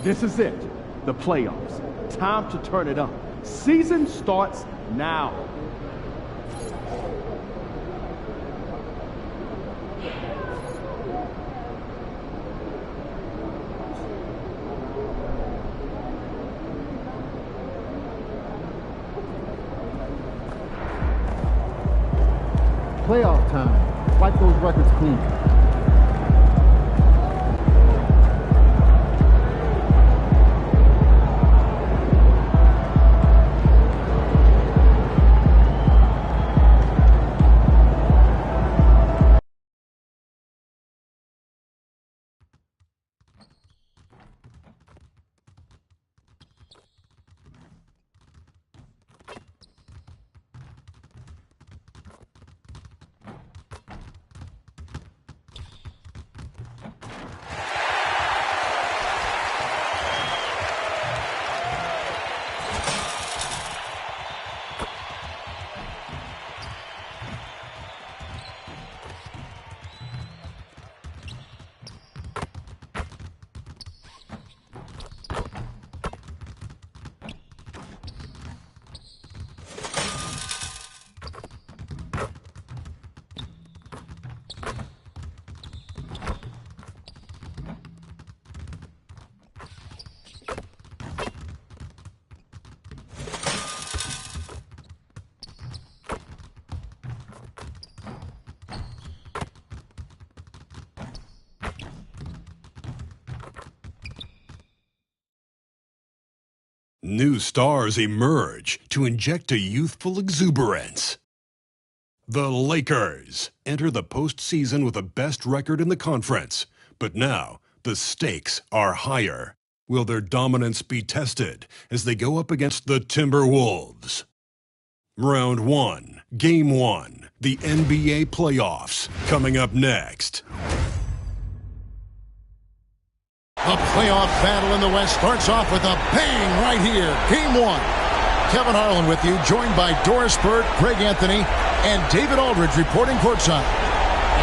This is it, the playoffs. Time to turn it up. Season starts now. Playoff time. Wipe those records clean. New stars emerge to inject a youthful exuberance. The Lakers enter the postseason with the best record in the conference, but now the stakes are higher. Will their dominance be tested as they go up against the Timberwolves? Round 1, Game 1, the NBA playoffs, coming up next. The playoff battle in the West starts off with a bang right here. Game 1. Kevin Harlan with you, joined by Doris Burke, Greg Anthony, and David Aldridge reporting courtside.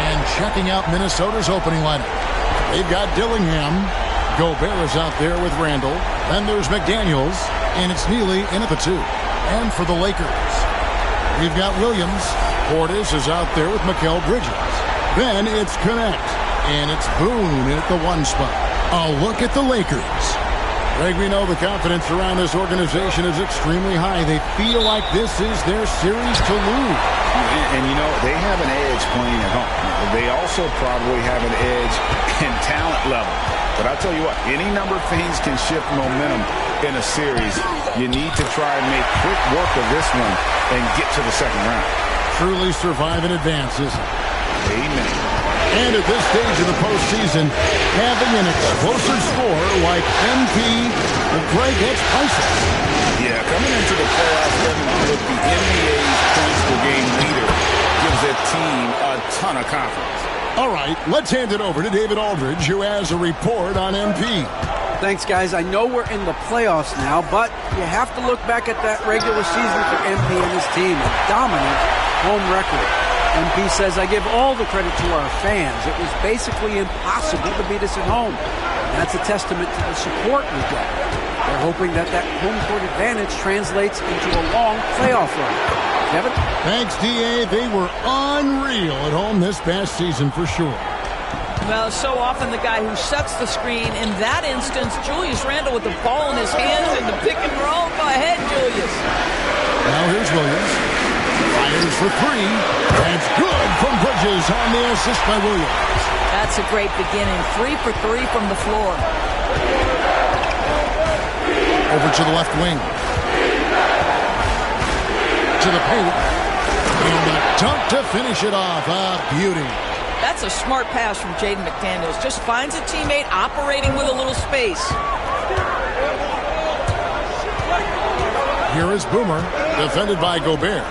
And checking out Minnesota's opening lineup. They've got Dillingham. Gobert is out there with Randall. Then there's McDaniels, and it's Neely in at the 2. And for the Lakers, we've got Williams. Portis is out there with Mikal Bridges. Then it's Connect, and it's Boone in at the 1 spot. A look at the Lakers. Greg, we know the confidence around this organization is extremely high. They feel like this is their series to lose. And you know, they have an edge playing at home. They also probably have an edge in talent level. But I'll tell you what, any number of things can shift momentum in a series. You need to try and make quick work of this one and get to the second round. Truly survive in advance, isn't it? Amen. And at this stage of the postseason, having an explosive score like MP, Greg, that's priceless. Yeah, coming into the playoffs, with the NBA's points per game leader gives that team a ton of confidence. All right, let's hand it over to David Aldridge, who has a report on MP. Thanks, guys. I know we're in the playoffs now, but you have to look back at that regular season for MP and his team. A dominant home record. MP says, I give all the credit to our fans. It was basically impossible to beat us at home. That's a testament to the support we get. They're hoping that home court advantage translates into a long playoff run. Kevin? Thanks, D.A. They were unreal at home this past season for sure. Well, so often the guy who sets the screen. In that instance, Julius Randle with the ball in his hands in the pick and roll. Go ahead, Julius. Now here's Williams. Fires for 3. That's good from Bridges on the assist by Williams. That's a great beginning. 3 for 3 from the floor. Over to the left wing. To the paint. And the dunk to finish it off. A beauty. That's a smart pass from Jaden McDaniels. Just finds a teammate operating with a little space. Here is Boomer, defended by Gobert.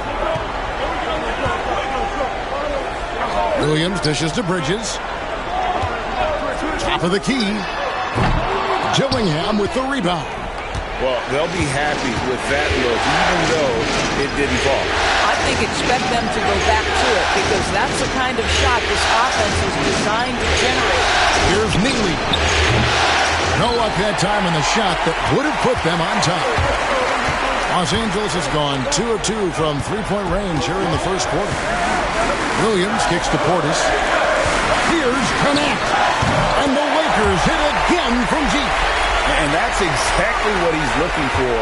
Williams dishes to Bridges. Top of the key. Dillingham with the rebound. Well, they'll be happy with that look, even though it didn't fall. I think expect them to go back to it because that's the kind of shot this offense is designed to generate. Here's Neely. No luck that time in the shot that would have put them on top. Los Angeles has gone 2 of 2 from three-point range here in the first quarter. Williams kicks to Portis. Here's Connect. And the Lakers hit again from deep. And that's exactly what he's looking for,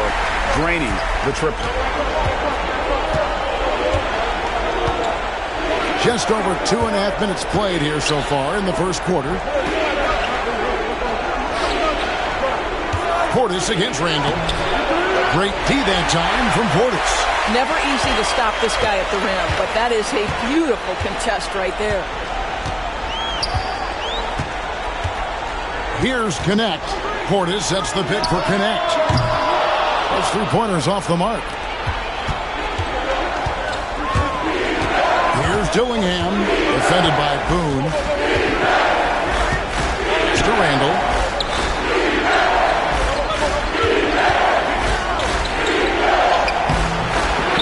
draining the triple. Just over 2.5 minutes played here so far in the first quarter. Portis against Randall. Great D that time from Portis. Never easy to stop this guy at the rim, but that is a beautiful contest right there. Here's Connect. Portis sets the pick for Connect. Those 3-pointers off the mark. Here's Dillingham, defended by Boone. It's to Randall.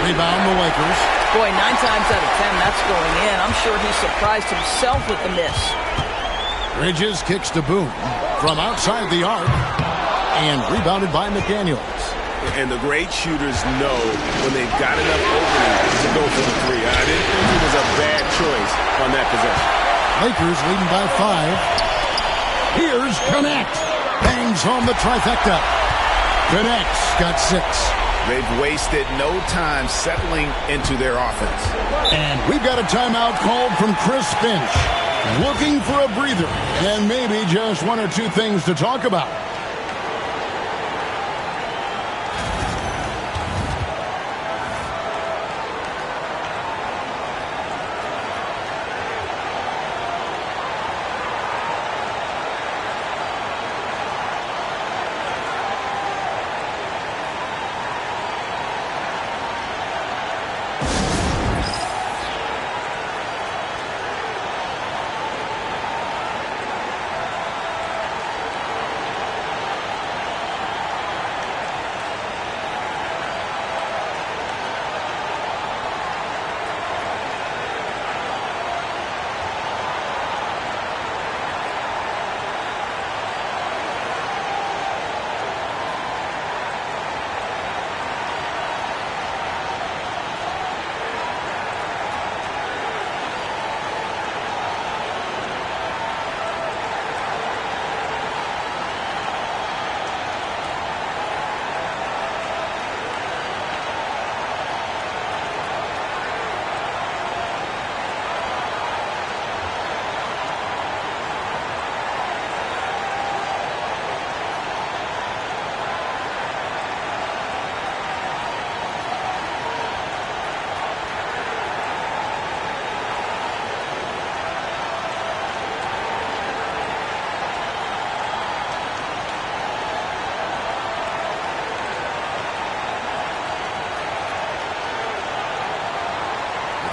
Rebound the Lakers. Boy, 9 times out of 10, that's going in. I'm sure he surprised himself with the miss. Bridges kicks to Boone from outside the arc and rebounded by McDaniels. And the great shooters know when they've got enough opening to go for the 3. I didn't think it was a bad choice on that possession. Lakers leading by 5. Here's Connect. Bangs home the trifecta. Connect's got 6. They've wasted no time settling into their offense. And we've got a timeout called from Chris Finch. Looking for a breather and maybe just 1 or 2 things to talk about.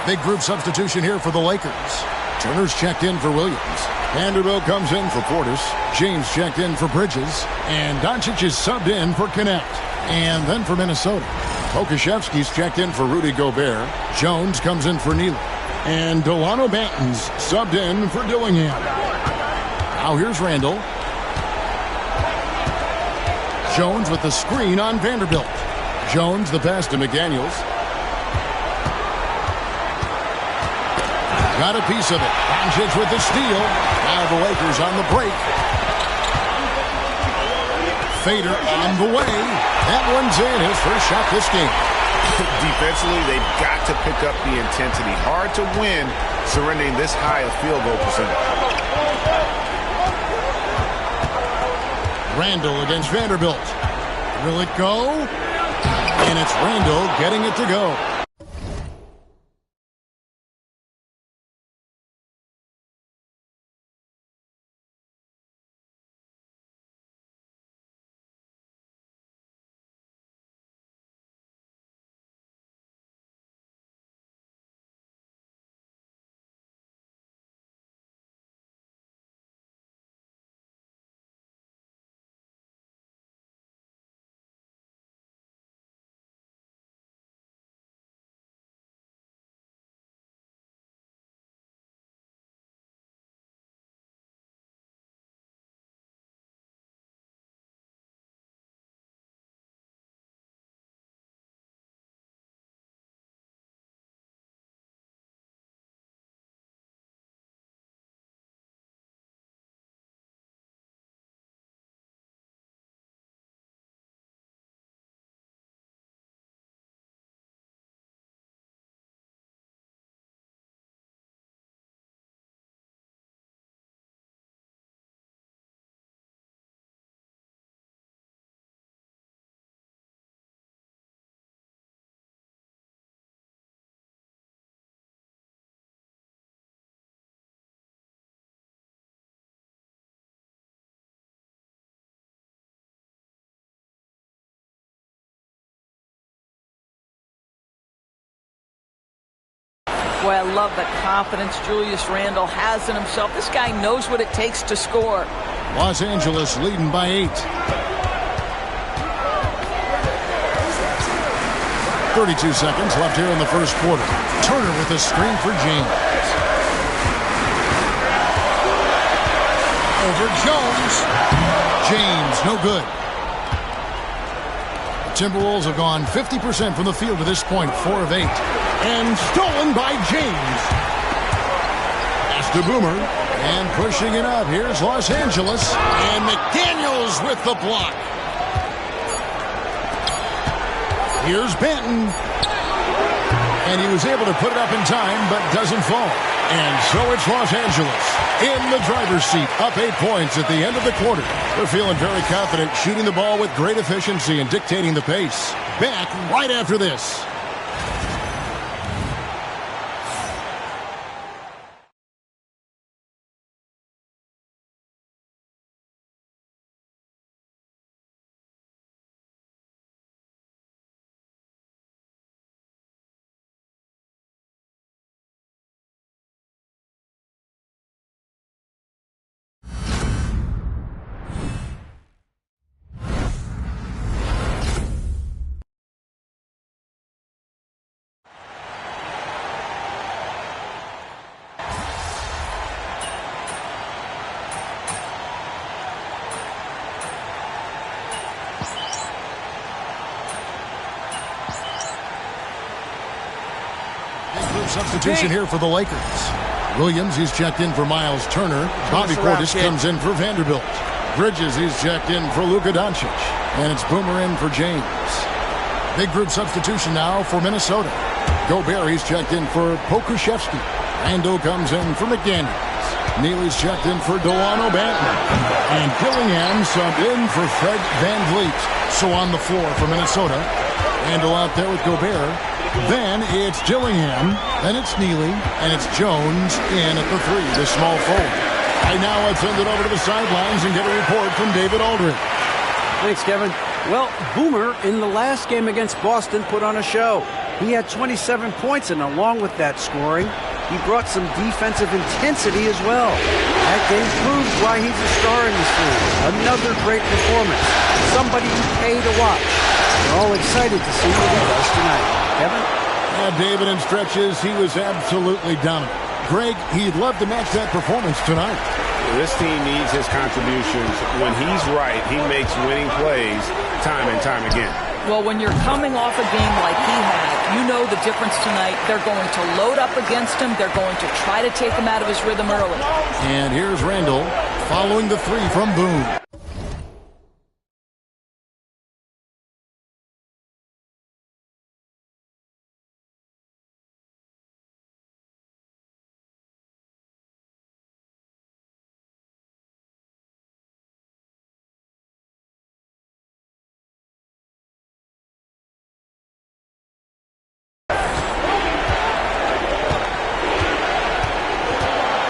Big group substitution here for the Lakers. Turner's checked in for Williams. Vanderbilt comes in for Portis. James checked in for Bridges. And Doncic is subbed in for Connect. And then for Minnesota, Pokusevski's checked in for Rudy Gobert. Jones comes in for Neely. And Delano Banton's subbed in for Dillingham. Now here's Randall. Jones with the screen on Vanderbilt. Jones the pass to McDaniels. Got a piece of it. Doncic with the steal. Now the Lakers on the break. Fader on the way. That one's in. His first shot this game. Defensively, they've got to pick up the intensity. Hard to win surrendering this high a field goal percentage. Randall against Vanderbilt. Will it go? And it's Randall getting it to go. Boy, I love the confidence Julius Randle has in himself. This guy knows what it takes to score. Los Angeles leading by 8. 32 seconds left here in the first quarter. Turner with a screen for James. Over Jones. James, no good. The Timberwolves have gone 50% from the field to this point, 4 of 8. And stolen by James. Pass to Boomer. And pushing it up. Here's Los Angeles. And McDaniels with the block. Here's Banton. And he was able to put it up in time, but doesn't fall. And so it's Los Angeles in the driver's seat, up 8 points at the end of the quarter. They're feeling very confident, shooting the ball with great efficiency and dictating the pace. Back right after this. Substitution here for the Lakers. Williams, he's checked in for Miles Turner. Bobby Portis comes in for Vanderbilt. Bridges, he's checked in for Luka Doncic. And it's Boomer in for James. Big group substitution now for Minnesota. Gobert, he's checked in for Pokusevski. Randall comes in for McDaniels. Neely's checked in for Delano Banton. And Dillingham subbed in for Fred VanVleet. So on the floor for Minnesota. Randall out there with Gobert. Then it's Dillingham, then it's Neely, and it's Jones in at the 3, the small forward. Right now, let's send it over to the sidelines and get a report from David Aldridge. Thanks, Kevin. Well, Boomer, in the last game against Boston, put on a show. He had 27 points, and along with that scoring, he brought some defensive intensity as well. That game proves why he's a star in this league. Another great performance. Somebody you pay to watch. We're all excited to see what he does tonight. Kevin? Yeah, David, in stretches, he was absolutely dominant. Greg, he'd love to match that performance tonight. This team needs his contributions. When he's right, he makes winning plays time and time again. Well, when you're coming off a game like he had, you know the difference tonight. They're going to load up against him. They're going to try to take him out of his rhythm early. And here's Randall following the three from Boone.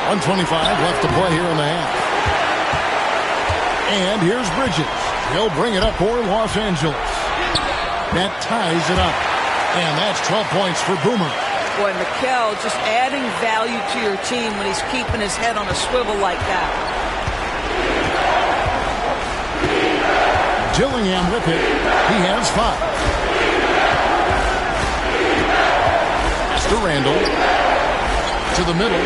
.125 left to play here in the half. And here's Bridges. He'll bring it up for Los Angeles. That ties it up. And that's 12 points for Boomer. Boy, Mikal just adding value to your team when he's keeping his head on a swivel like that. Dillingham with it. He has 5. To Randall. To the middle.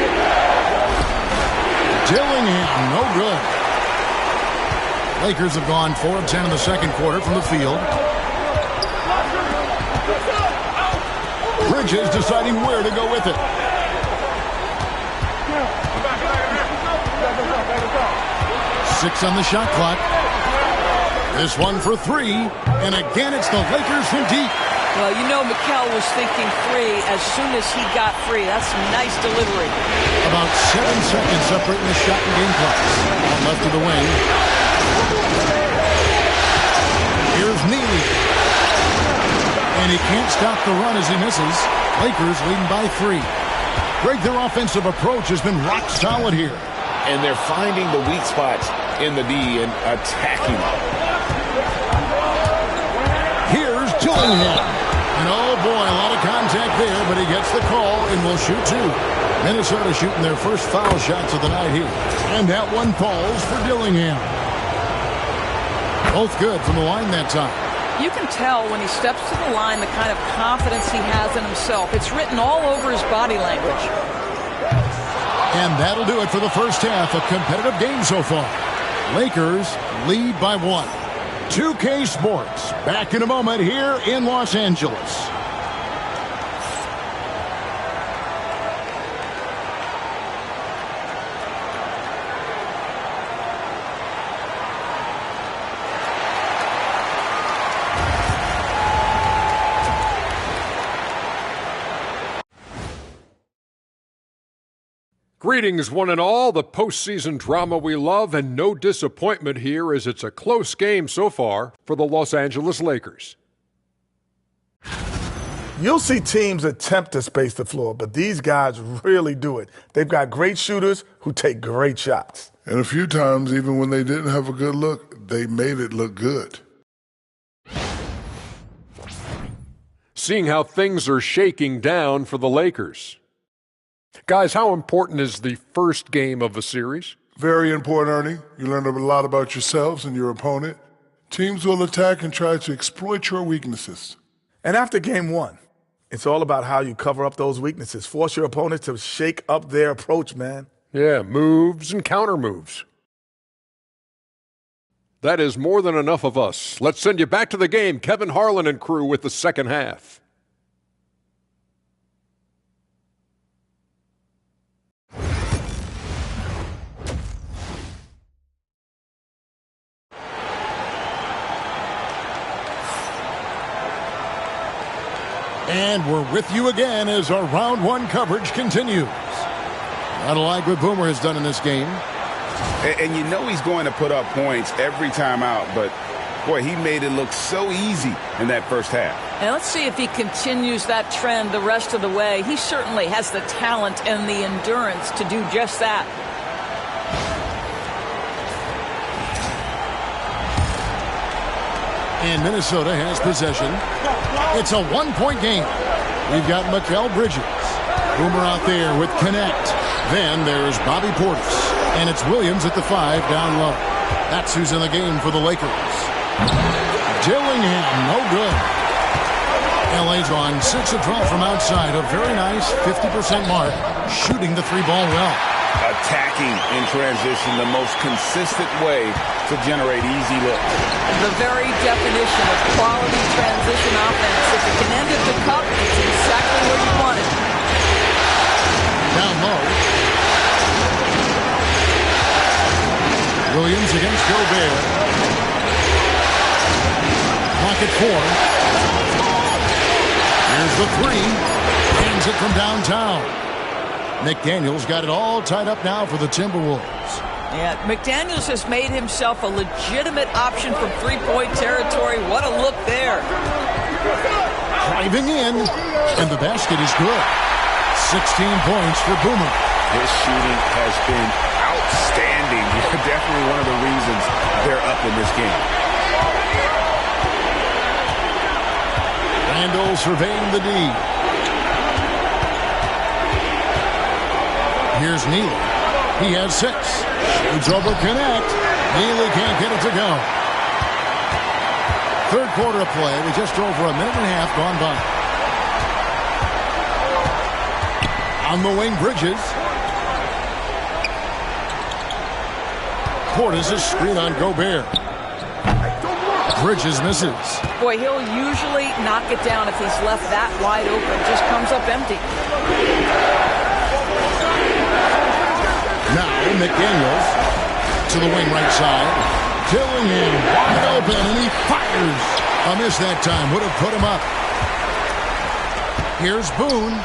Dillingham, no good. Lakers have gone 4 of 10 in the second quarter from the field. Bridges deciding where to go with it. Six on the shot clock. This one for 3. And again, it's the Lakers from deep. Well, you know Mikal was thinking 3 as soon as he got free. That's some nice delivery. About 7 seconds separating the shot and game clocks. Left of the wing. Here's Neely. And he can't stop the run as he misses. Lakers leading by 3. Greg, their offensive approach has been rock solid here. And they're finding the weak spots in the D and attacking. Here's Dillingham. And oh boy, a lot of contact there, but he gets the call and will shoot 2. Minnesota shooting their first foul shots of the night here. And that one falls for Dillingham. Both good from the line that time. You can tell when he steps to the line the kind of confidence he has in himself. It's written all over his body language. And that'll do it for the first half. A competitive game so far. Lakers lead by 1. 2K Sports, back in a moment here in Los Angeles. Greetings, one and all. The postseason drama we love, and no disappointment here as it's a close game so far for the Los Angeles Lakers. You'll see teams attempt to space the floor, but these guys really do it. They've got great shooters who take great shots. And a few times, even when they didn't have a good look, they made it look good. Seeing how things are shaking down for the Lakers. Guys, how important is the first game of a series? Very important, Ernie. You learn a lot about yourselves and your opponent. Teams will attack and try to exploit your weaknesses. And after game 1, it's all about how you cover up those weaknesses. Force your opponent to shake up their approach, man. Yeah, moves and counter moves. That is more than enough of us. Let's send you back to the game. Kevin Harlan and crew with the second half. And we're with you again as our round 1 coverage continues. Not like what Boomer has done in this game. And you know he's going to put up points every time out, but boy, he made it look so easy in that first half. And let's see if he continues that trend the rest of the way. He certainly has the talent and the endurance to do just that. And Minnesota has possession. It's a 1-point game. We've got Mikal Bridges. Boomer out there with Connect. Then there's Bobby Portis. And it's Williams at the 5 down low. That's who's in the game for the Lakers. Dillingham, no good. LA's on 6 of 12 from outside. A very nice 50% mark. Shooting the 3-ball well. Attacking in transition, the most consistent way to generate easy looks. The very definition of quality transition offense. If it can end at the cup, it's exactly where you want it. Down low. Williams against Gobert. Clock at 4. Here's the 3. Hands it from downtown. McDaniels got it all tied up now for the Timberwolves. Yeah, McDaniels has made himself a legitimate option from three-point territory. What a look there. Driving in, and the basket is good. 16 points for Boomer. His shooting has been outstanding. Definitely one of the reasons they're up in this game. Randall surveying the D. Here's Neely. He has 6. Shoots over Connect. Neely can't get it to go. Third quarter of play with just over a minute and a half gone by. On the wing, Bridges. Portis is screen on Gobert. Bridges misses. Boy, he'll usually knock it down if he's left that wide open. Just comes up empty. Now McDaniels to the wing right side. Dillingham wide open, and he fires. A miss that time. Would have put him up. Here's Boone.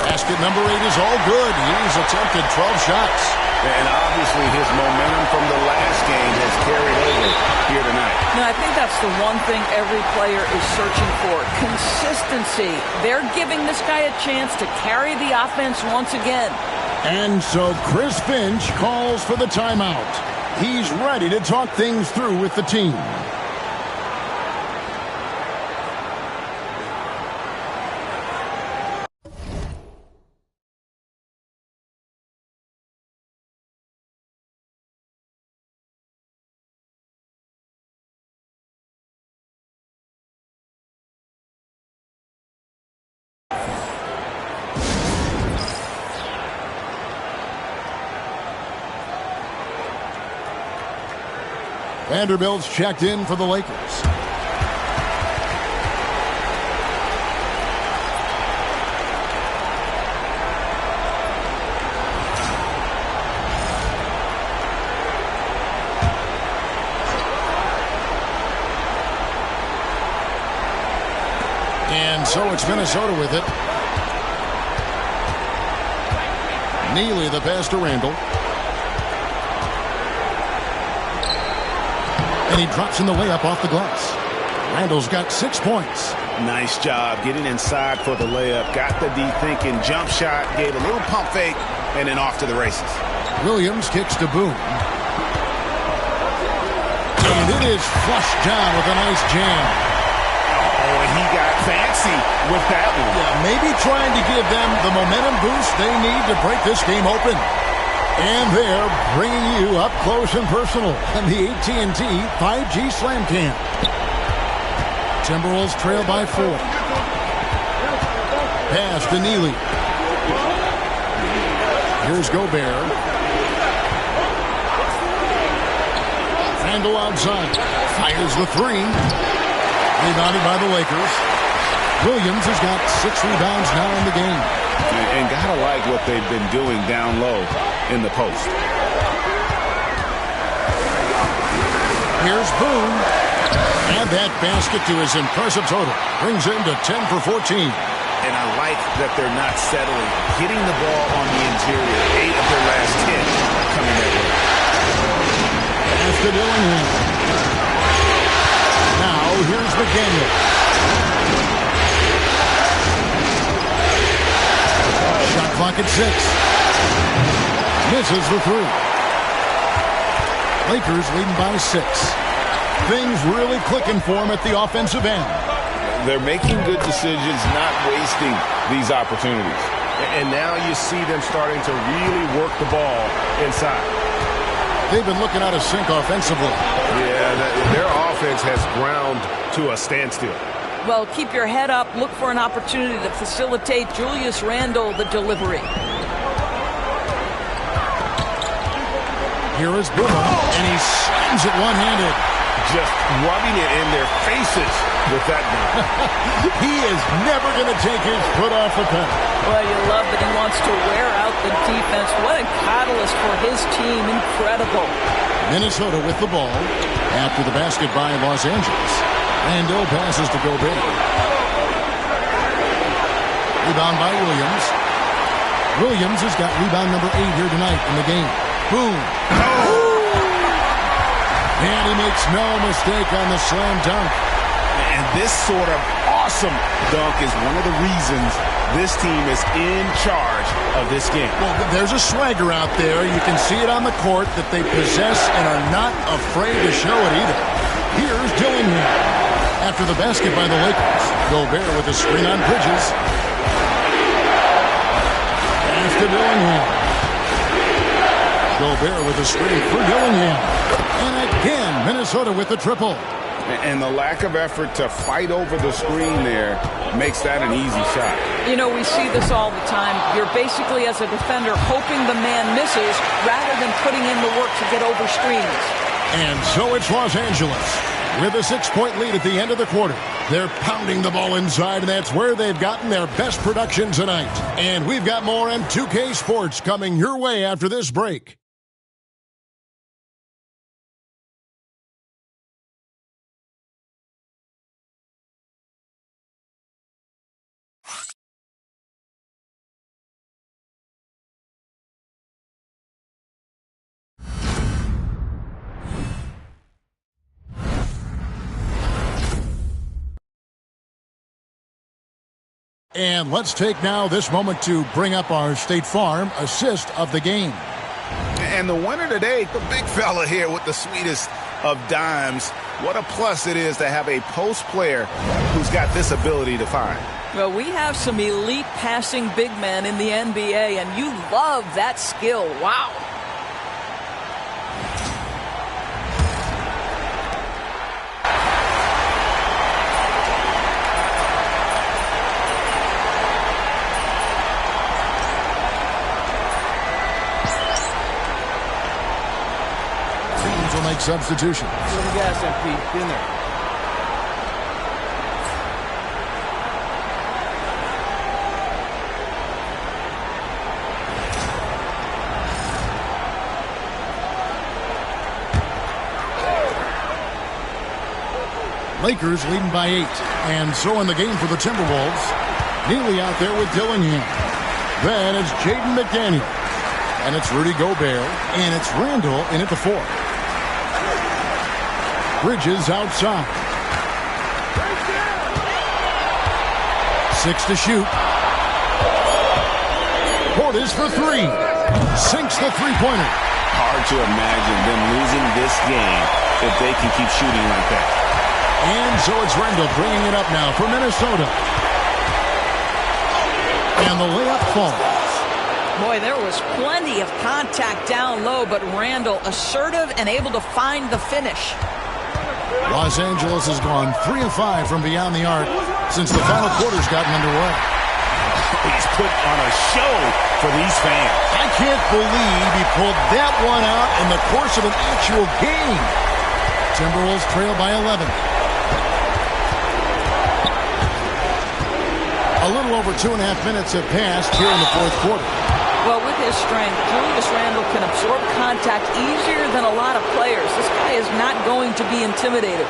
Basket number 8 is all good. He's attempted 12 shots. And obviously his momentum from the last game has carried over here tonight. Now, I think that's the one thing every player is searching for. Consistency. They're giving this guy a chance to carry the offense once again. And so Chris Finch calls for the timeout. He's ready to talk things through with the team. Vanderbilt's checked in for the Lakers. And so it's Minnesota with it. Neely the pass to Randall. And he drops in the layup off the glass. Randall's got 6 points. Nice job getting inside for the layup. Got the D thinking. Jump shot. Gave a little pump fake. And then off to the races. Williams kicks to Boone. And it is flushed down with a nice jam. Oh, and he got fancy with that one. Yeah, maybe trying to give them the momentum boost they need to break this game open. And they're bringing you up close and personal on the AT&T 5G Slam Cam. Timberwolves trail by 4. Pass to Neely. Here's Gobert. Randall outside. Fires the 3. Rebounded by the Lakers. Williams has got 6 rebounds now in the game. And gotta like what they've been doing down low in the post. Here's Boone. And that basket to his impressive total brings him to 10 for 14. And I like that they're not settling. Hitting the ball on the interior. 8 of their last 10 coming that way. Pass to Dillingham. Now here's McDaniel. Shot clock at 6. Misses the 3. Lakers leading by 6. Things really clicking for him at the offensive end. They're making good decisions, not wasting these opportunities. And now you see them starting to really work the ball inside. They've been looking out of sync offensively. Yeah, their offense has ground to a standstill. Well, keep your head up. Look for an opportunity to facilitate Julius Randle the delivery. Here is Boomer, and he slams it one-handed. Just rubbing it in their faces with that gun. He is never going to take his foot off the pedal. Well, you love that he wants to wear out the defense. What a catalyst for his team. Incredible. Minnesota with the ball after the basket by Los Angeles. Randle passes to Gobert. Rebound by Williams. Williams has got rebound number 8 here tonight in the game. Boom. And he makes no mistake on the slam dunk. And this sort of awesome dunk is one of the reasons this team is in charge of this game. Well, there's a swagger out there. You can see it on the court that they possess and are not afraid to show it either. Here's Dillingham. After the basket by the Lakers. Gobert with a screen on Bridges. Pass to Dillingham. Gobert with a screen for Dillingham. And again, Minnesota with the triple. And the lack of effort to fight over the screen there makes that an easy shot. You know, we see this all the time. You're basically, as a defender, hoping the man misses rather than putting in the work to get over screens. And so it's Los Angeles with a 6-point lead at the end of the quarter. They're pounding the ball inside, and that's where they've gotten their best production tonight. And we've got more M2K Sports coming your way after this break. And let's take now this moment to bring up our State Farm assist of the game. And the winner today, the big fella here with the sweetest of dimes. What a plus it is to have a post player who's got this ability to find. Well, we have some elite passing big men in the NBA, and you love that skill. Wow. Will make substitutions. Give the gas, MP. Get in there. Lakers leading by 8. And so in the game for the Timberwolves, Neely out there with Dillingham. Then it's Jaden McDaniel. And it's Rudy Gobert. And it's Randle in at the 4. Bridges outside. 6 to shoot. Portis for 3. Sinks the three-pointer. Hard to imagine them losing this game if they can keep shooting like that. And so it's Randle bringing it up now for Minnesota. And the layup falls. Boy, there was plenty of contact down low, but Randle assertive and able to find the finish. Los Angeles has gone 3 of 5 from beyond the arc since the final quarter's gotten underway. He's put on a show for these fans. I can't believe he pulled that one out in the course of an actual game. Timberwolves trail by 11. A little over 2.5 minutes have passed here in the fourth quarter. Well, with his strength, Julius Randle can absorb contact easier than a lot of players. This guy is not going to be intimidated.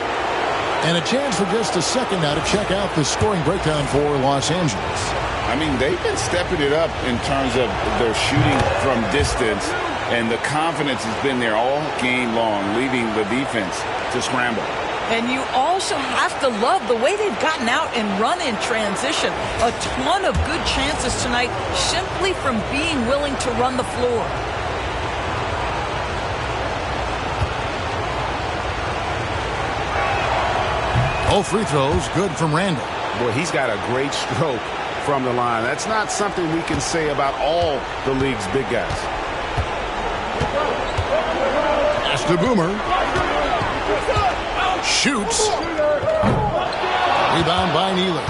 And a chance for just a second now to check out the scoring breakdown for Los Angeles. I mean, they've been stepping it up in terms of their shooting from distance, and the confidence has been there all game long, leaving the defense to scramble. And you also have to love the way they've gotten out and run in transition. A ton of good chances tonight simply from being willing to run the floor. All free throws good from Randle. Boy, he's got a great stroke from the line. That's not something we can say about all the league's big guys. Pass to Boomer. Shoots. Rebound by Neely.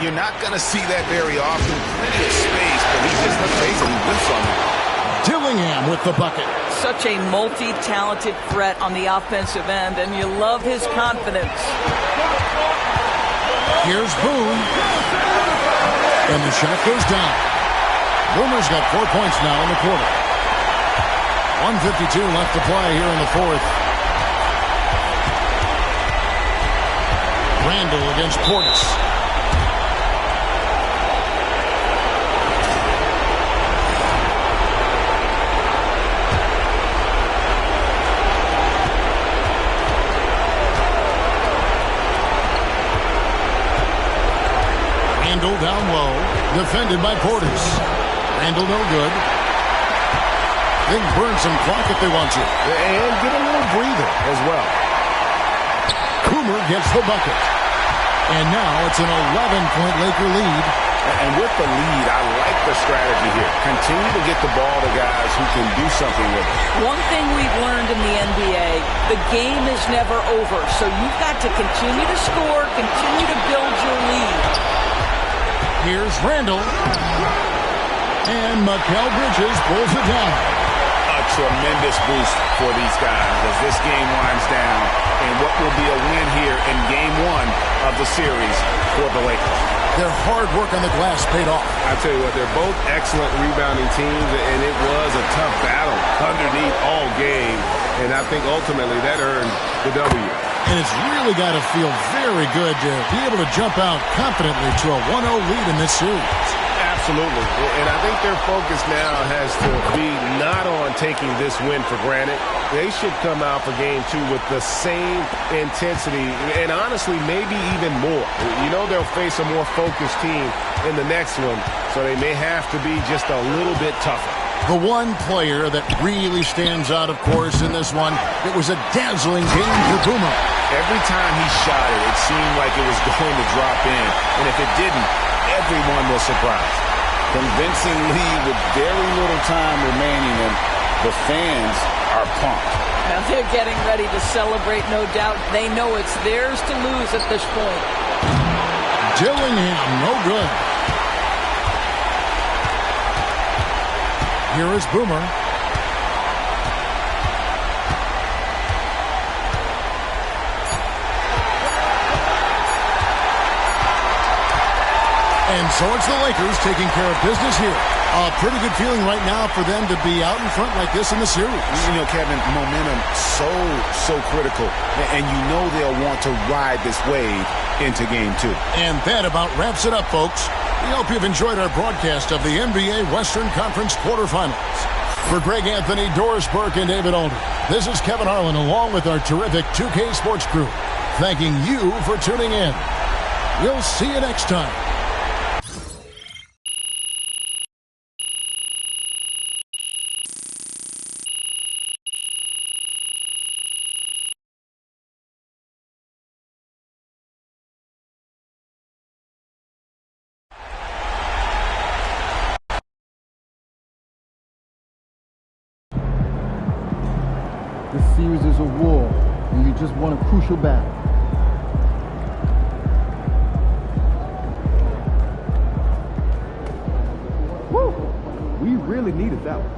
You're not going to see that very often. Plenty of space, but he just basically whiffs on that. Dillingham with the bucket. Such a multi-talented threat on the offensive end, and you love his confidence. Here's Boone. And the shot goes down. Boomer's got 4 points now in the quarter. 1:52 left to play here in the fourth. Randall against Portis. Randall down low, defended by Portis. Randall no good. They can burn some clock if they want to. And get a little breather as well. Coomer gets the bucket. And now it's an 11-point Laker lead. And with the lead, I like the strategy here. Continue to get the ball to guys who can do something with it. One thing we've learned in the NBA, the game is never over. So you've got to continue to score, continue to build your lead. Here's Randall. And Mikal Bridges pulls it down. A tremendous boost for these guys as this game winds down. And what will be a win here in game one of the series for the Lakers. Their hard work on the glass paid off. I tell you what, they're both excellent rebounding teams, and it was a tough battle underneath all game. And I think ultimately that earned the W. And it's really got to feel very good to be able to jump out confidently to a 1-0 lead in this series. Absolutely. And I think their focus now has to be not on taking this win for granted. They should come out for game two with the same intensity and honestly maybe even more. You know they'll face a more focused team in the next one, so they may have to be just a little bit tougher. The one player that really stands out, of course, in this one, it was a dazzling game for Boomer. Every time he shot it, it seemed like it was going to drop in. And if it didn't, everyone was surprised. Convincing lead with very little time remaining, and the fans are pumped. Now they're getting ready to celebrate, no doubt. They know it's theirs to lose at this point. Dillingham, no good. Here is Boomer. And so it's the Lakers taking care of business here. A pretty good feeling right now for them to be out in front like this in the series. You know, Kevin, momentum so critical. And you know they'll want to ride this wave into game two. And that about wraps it up, folks. We hope you've enjoyed our broadcast of the NBA Western Conference quarterfinals. For Greg Anthony, Doris Burke, and David Aldridge, this is Kevin Harlan along with our terrific 2K Sports crew, thanking you for tuning in. We'll see you next time. This series is a war, and you just won a crucial battle. Woo! We really needed that one.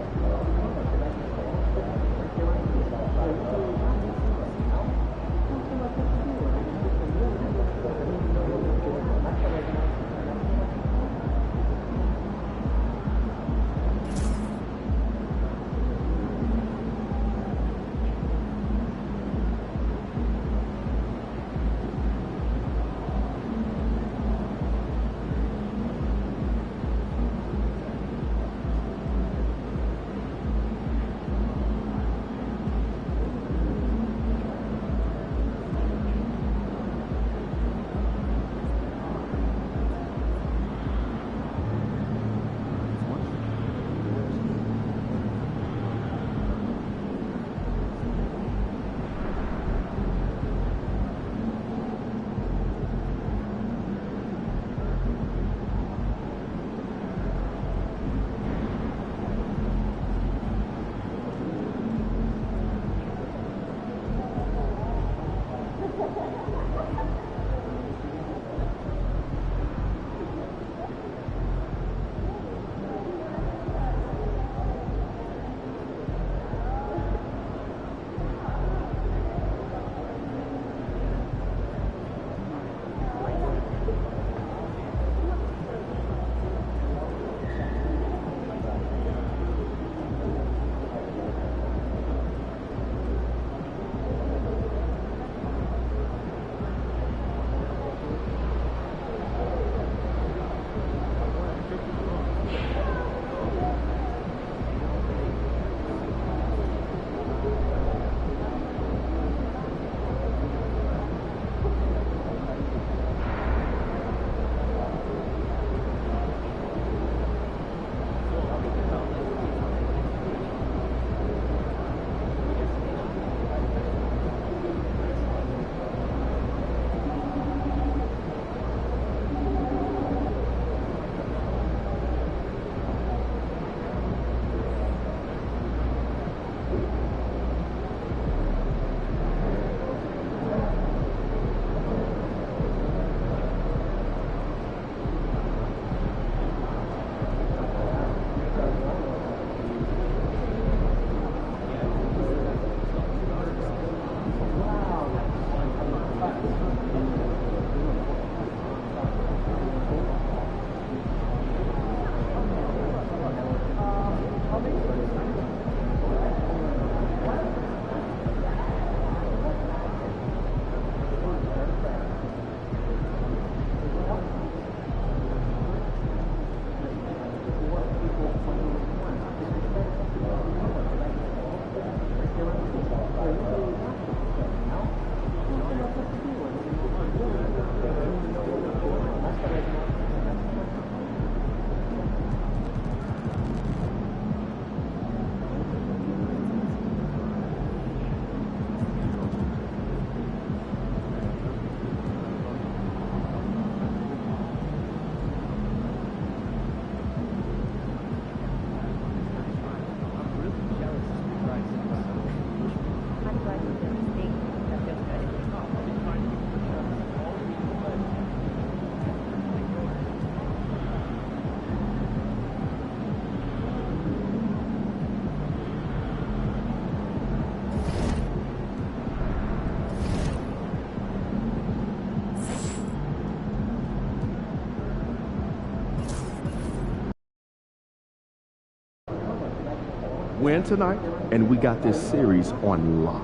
win tonight, and we got this series on lock.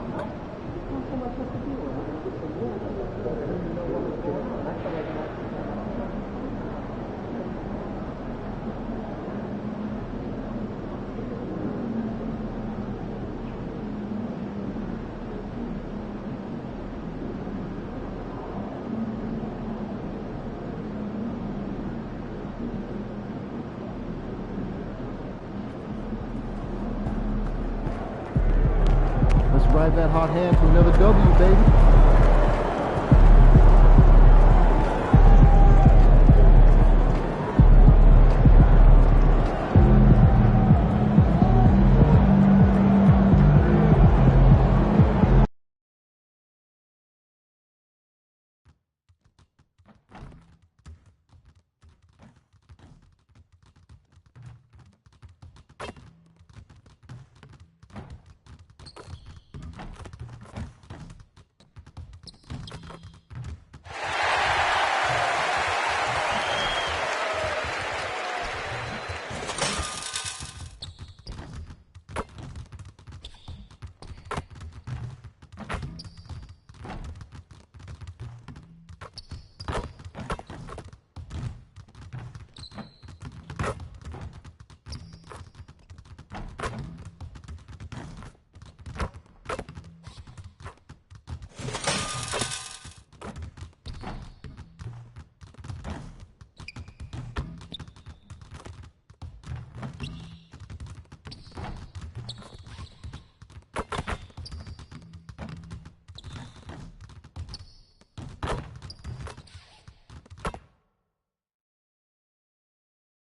Ride that hot hand to another W, baby.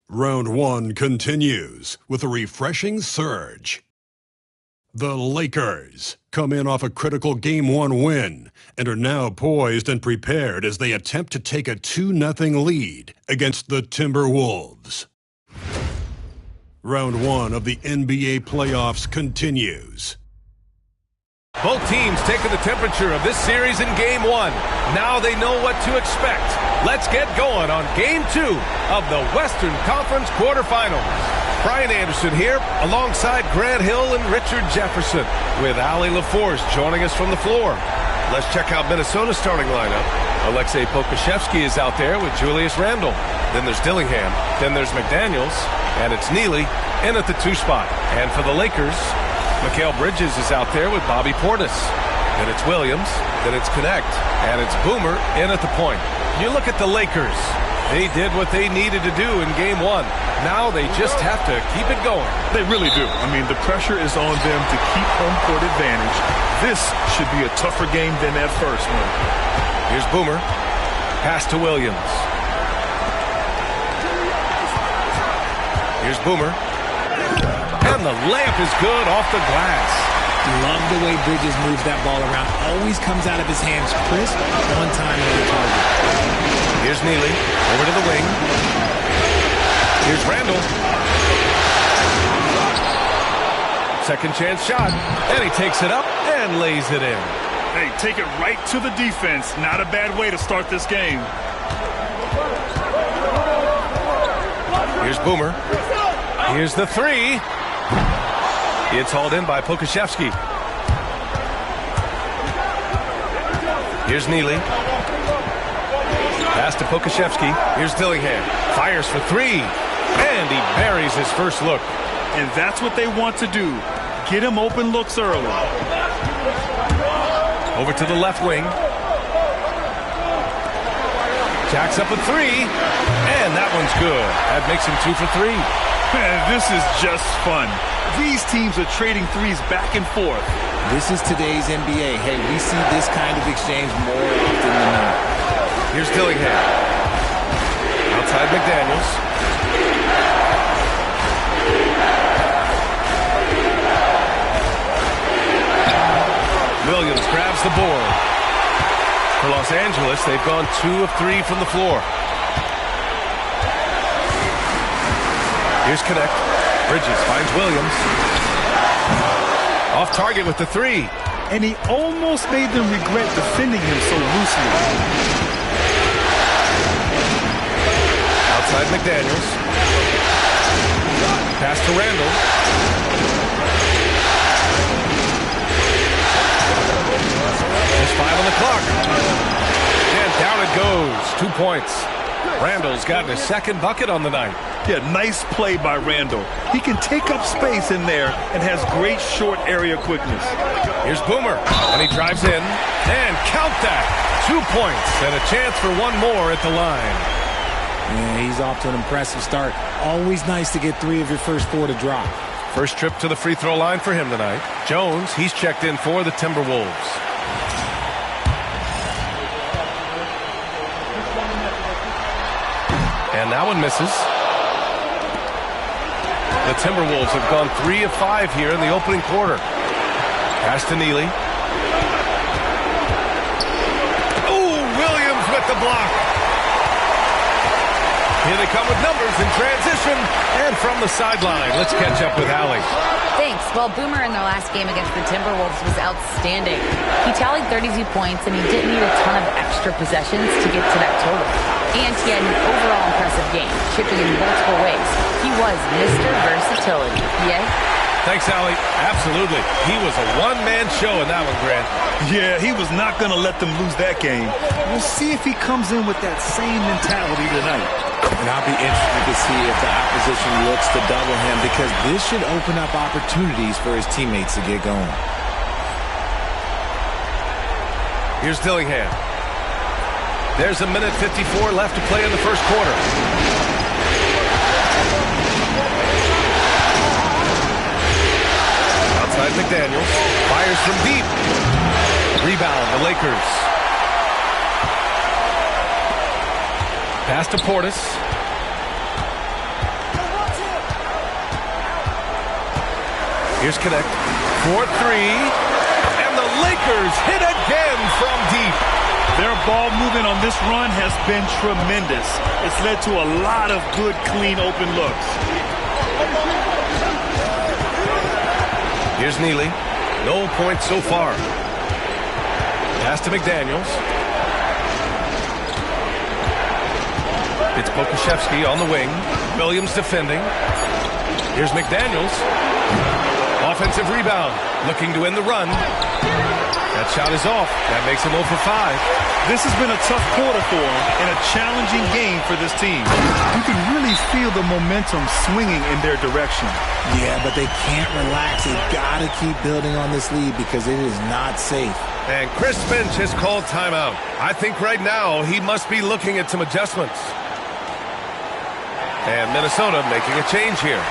Round 1 continues with a refreshing surge. The Lakers come in off a critical Game 1 win and are now poised and prepared as they attempt to take a 2-0 lead against the Timberwolves. Round 1 of the NBA playoffs continues. Both teams taking the temperature of this series in Game 1. Now they know what to expect. Let's get going on Game 2 of the Western Conference quarterfinals. Brian Anderson here alongside Grant Hill and Richard Jefferson with Allie LaForce joining us from the floor. Let's check out Minnesota's starting lineup. Aleksej Pokusevski is out there with Julius Randle. Then there's Dillingham. Then there's McDaniels. And it's Neely in at the 2 spot. And for the Lakers, Mikal Bridges is out there with Bobby Portis. Then it's Williams. Then it's Connect. And it's Boomer in at the point. You look at the Lakers. They did what they needed to do in Game 1. Now they just have to keep it going. They really do. I mean, the pressure is on them to keep home court advantage. This should be a tougher game than that first one. Here's Boomer. Pass to Williams. Here's Boomer. And the layup is good off the glass. Love the way Bridges moves that ball around. Always comes out of his hands crisp, on time, and on target. Here's Neely. Over to the wing. Here's Randle. Second chance shot. And he takes it up and lays it in. Hey, take it right to the defense. Not a bad way to start this game. Here's Boomer. Here's the 3. It's hauled in by Pokusevski. Here's Neely. Pass to Pokusevski. Here's Dillingham. Fires for 3. And he buries his first look. And that's what they want to do. Get him open looks early. Over to the left wing. Jacks up a 3. And that one's good. That makes him 2 for 3. Man, this is just fun. These teams are trading threes back and forth. This is today's NBA. Hey, we see this kind of exchange more often than not. Here's Dillingham. Outside McDaniels. Williams grabs the board. For Los Angeles, they've gone 2 of 3 from the floor. Here's Connect. Bridges finds Williams. Off target with the 3. And he almost made them regret defending him so loosely. Outside McDaniels. Pass to Randle. 2 points. Randall's gotten his second bucket on the night. Yeah, nice play by Randall. He can take up space in there and has great short area quickness. Here's Boomer, and he drives in, and count that. 2 points and a chance for one more at the line. Yeah, he's off to an impressive start. Always nice to get 3 of your first 4 to drop. First trip to the free throw line for him tonight. Jones, he's checked in for the Timberwolves. And that one misses. The Timberwolves have gone 3 of 5 here in the opening quarter. Pass to Neely. Oh, Williams with the block. Here they come with numbers in transition. And from the sideline, let's catch up with Allie. Thanks. Well, Boomer in their last game against the Timberwolves was outstanding. He tallied 32 points, and he didn't need a ton of extra possessions to get to that total. And he had an overall impressive game, chipping in multiple ways. He was Mr. Versatility. Yay? Thanks, Allie. Absolutely. He was a one-man show in that one, Grant. Yeah, he was not going to let them lose that game. We'll see if he comes in with that same mentality tonight. And I'll be interested to see if the opposition looks to double him, because this should open up opportunities for his teammates to get going. Here's Dillingham. There's a minute 54 left to play in the first quarter. Outside McDaniels. Fires from deep. Rebound, the Lakers. Pass to Portis. Here's Connect. 4-3. And the Lakers hit again from deep. Their ball movement on this run has been tremendous. It's led to a lot of good, clean, open looks. Here's Neely. No points so far. Pass to McDaniels. It's Pokusevski on the wing. Williams defending. Here's McDaniels. Offensive rebound. Looking to end the run. That shot is off. That makes him 0 for 5. This has been a tough quarter for him and a challenging game for this team. You can really feel the momentum swinging in their direction. Yeah, but they can't relax. They've got to keep building on this lead because it is not safe. And Chris Finch has called timeout. I think right now he must be looking at some adjustments. And Minnesota making a change here.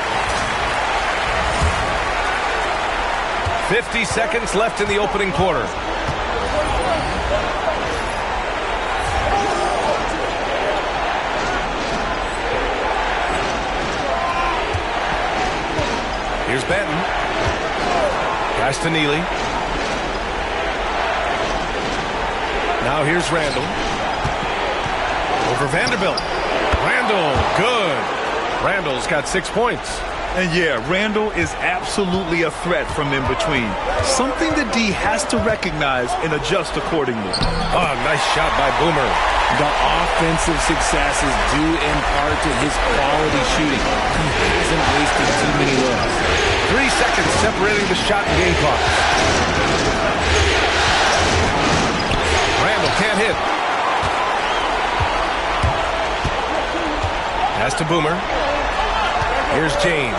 50 seconds left in the opening quarter. Here's Benton. Pass to Neely. Now here's Randall. Over Vanderbilt. Randall, good. Randall's got 6 points. And yeah, Randall is absolutely a threat from in between. Something the D has to recognize and adjust accordingly. Oh, nice shot by Boomer. The offensive success is due in part to his quality shooting. He hasn't wasted too many looks. 3 seconds separating the shot and game clock. Randall can't hit. Pass to Boomer. Here's James.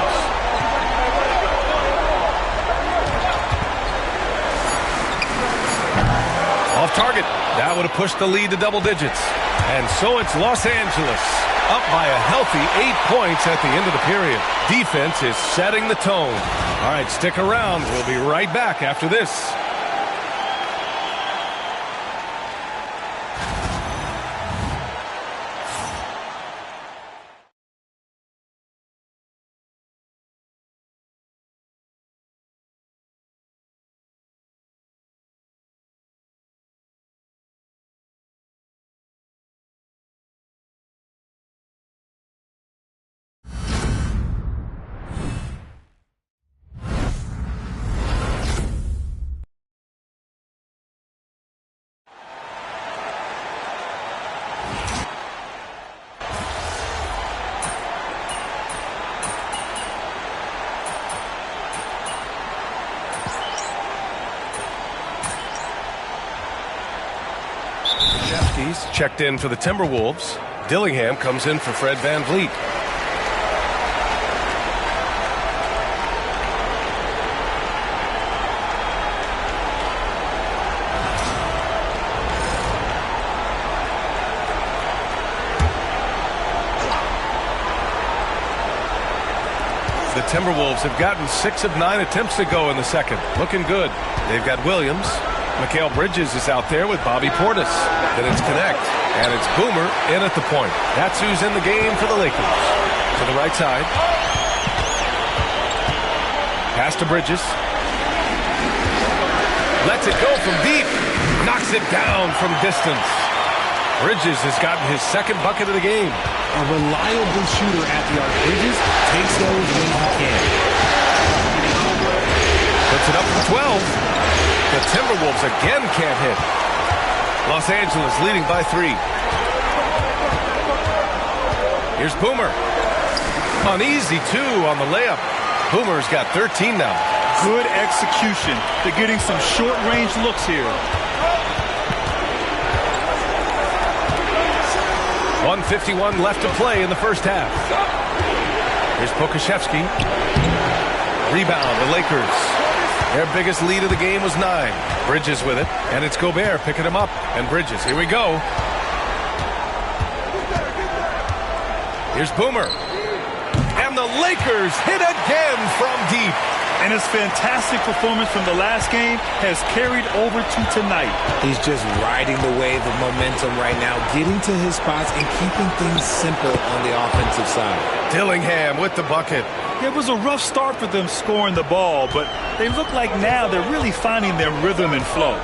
Off target. That would have pushed the lead to double digits. And so it's Los Angeles up by a healthy 8 points at the end of the period. Defense is setting the tone. All right, stick around. We'll be right back after this. Pokusevski's checked in for the Timberwolves. Dillingham comes in for Fred VanVleet. The Timberwolves have gotten 6 of 9 attempts to go in the second. Looking good. They've got Williams. Mikal Bridges is out there with Bobby Portis. Then it's Connect. And it's Boomer in at the point. That's who's in the game for the Lakers. To the right side. Pass to Bridges. Lets it go from deep. Knocks it down from distance. Bridges has gotten his second bucket of the game. A reliable shooter at the arc. Bridges takes those when he can. Puts it up for 12. The Timberwolves again can't hit. Los Angeles leading by 3. Here's Boomer. An easy 2 on the layup. Boomer's got 13 now. Good execution. They're getting some short-range looks here. 1:51 left to play in the first half. Here's Pokusevski. Rebound, the Lakers. Their biggest lead of the game was 9. Bridges with it, and it's Gobert picking him up. And Bridges, here we go. Here's Boomer. And the Lakers hit again from deep. And his fantastic performance from the last game has carried over to tonight. He's just riding the wave of momentum right now, getting to his spots and keeping things simple on the offensive side. Dillingham with the bucket. It was a rough start for them scoring the ball, but they look like now they're really finding their rhythm and flow.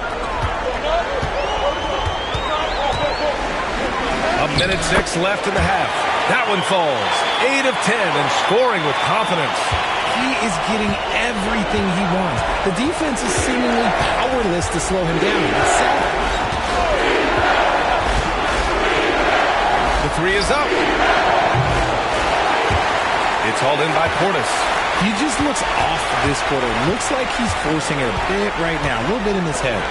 A minute 6 left in the half. That one falls. 8 of 10 and scoring with confidence. He is getting everything he wants. The defense is seemingly powerless to slow him down. It's sad. The 3 is up. It's hauled in by Portis. He just looks off this quarter. Looks like he's forcing it a bit right now. A little bit in his head.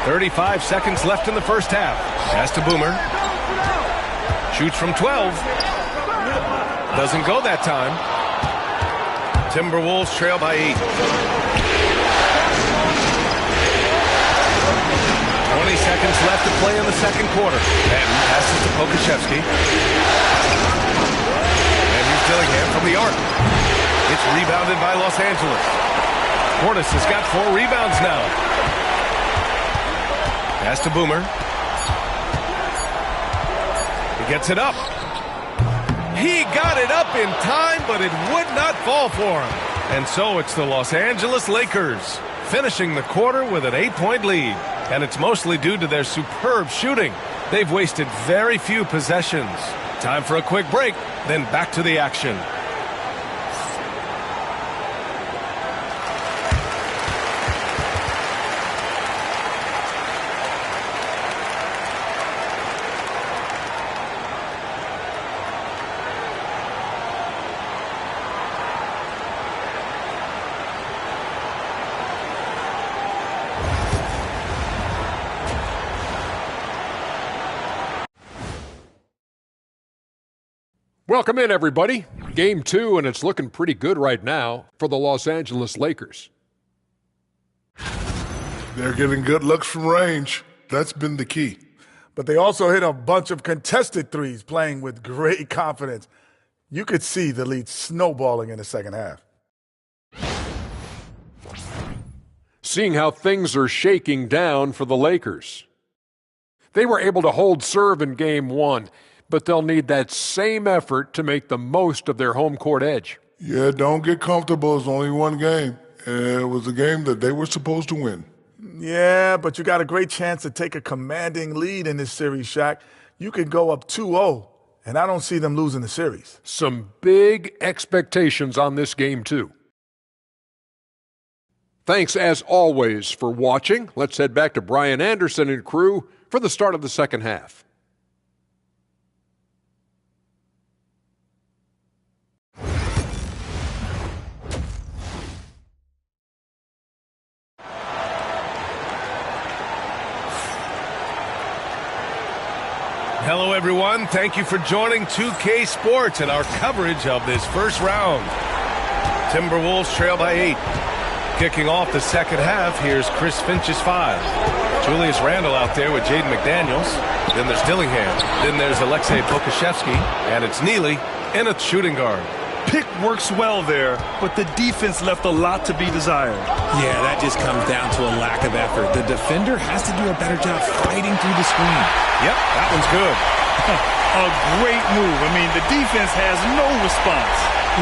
35 seconds left in the first half. Pass to Boomer. Shoots from 12. Doesn't go that time. Timberwolves trail by 8. 20 seconds left to play in the second quarter. And passes to Pokusevski. And here's Dillingham from the arc. It's rebounded by Los Angeles. Portis has got 4 rebounds now. Pass to Boomer. He gets it up. He got it up in time, but it would not fall for him. And so it's the Los Angeles Lakers finishing the quarter with an 8-point lead. And it's mostly due to their superb shooting. They've wasted very few possessions. Time for a quick break, then back to the action. Welcome in, everybody. Game 2, and it's looking pretty good right now for the Los Angeles Lakers. They're getting good looks from range. That's been the key. But they also hit a bunch of contested threes, playing with great confidence. You could see the lead snowballing in the second half. Seeing how things are shaking down for the Lakers. They were able to hold serve in Game 1, but they'll need that same effort to make the most of their home court edge. Yeah, don't get comfortable. It's only one game. It was a game that they were supposed to win. Yeah, but you got a great chance to take a commanding lead in this series, Shaq. You could go up 2-0, and I don't see them losing the series. Some big expectations on this game, too. Thanks, as always, for watching. Let's head back to Brian Anderson and crew for the start of the second half. Hello, everyone. Thank you for joining 2K Sports and our coverage of this first round. Timberwolves trail by 8. Kicking off the second half, here's Chris Finch's 5. Julius Randle out there with Jaden McDaniels. Then there's Dillingham. Then there's Alexei Pokusevski. And it's Neely in a shooting guard. Pick works well there, but the defense left a lot to be desired. Yeah, that just comes down to a lack of effort. The defender has to do a better job fighting through the screen. Yep, that one's good. A great move. I mean, the defense has no response.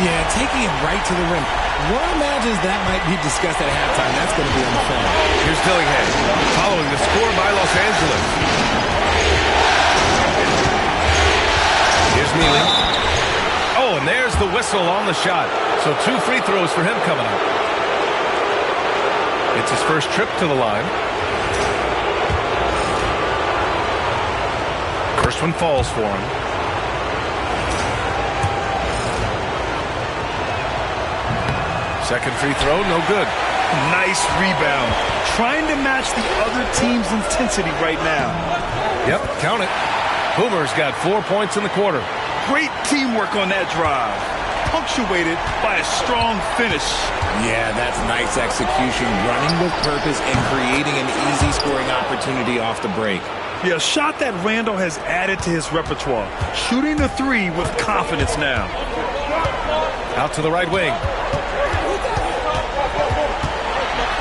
Yeah, taking it right to the rim. One imagines that might be discussed at halftime. That's going to be on the film. Here's Dillingham, following the score by Los Angeles. Here's Neely. Oh, and there's the whistle on the shot. So 2 free throws for him coming up. It's his first trip to the line. First one falls for him. Second free throw, no good. Nice rebound. Trying to match the other team's intensity right now. Yep, count it. Boomer's got 4 points in the quarter. Great teamwork on that drive. Punctuated by a strong finish. Yeah, that's nice execution. Running with purpose and creating an easy scoring opportunity off the break. Yeah, a shot that Randle has added to his repertoire. Shooting the 3 with confidence now. Out to the right wing.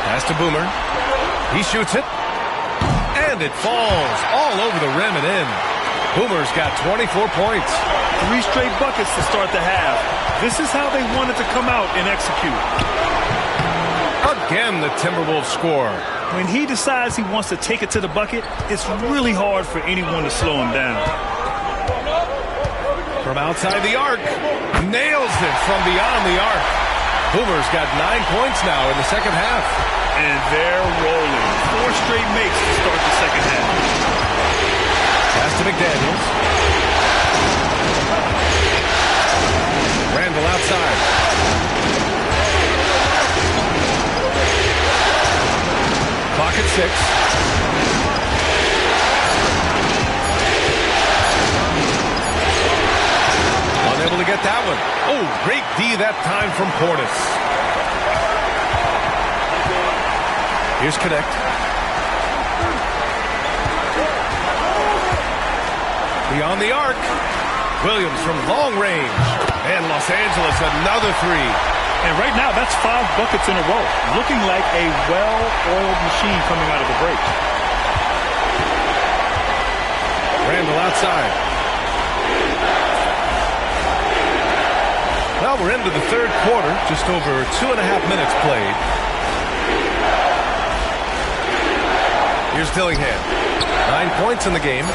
Pass to Boomer. He shoots it. And it falls all over the rim and in. Boomer's got 24 points. 3 straight buckets to start the half. This is how they wanted to come out and execute. Again, the Timberwolves score. When he decides he wants to take it to the bucket, it's really hard for anyone to slow him down. From outside the arc. Nails it from beyond the arc. Boomer's got 9 points now in the second half. And they're rolling. 4 straight makes to start the second half. Pass to McDaniels. Randle outside. Clock at 6. Unable to get that one. Oh, great D that time from Portis. Here's Connect. Beyond the arc. Williams from long range. And Los Angeles another 3. And right now, that's 5 buckets in a row. Looking like a well-oiled machine coming out of the break. Randle outside. Well, we're into the third quarter. Just over 2.5 minutes played. Here's Dillingham. 9 points in the game.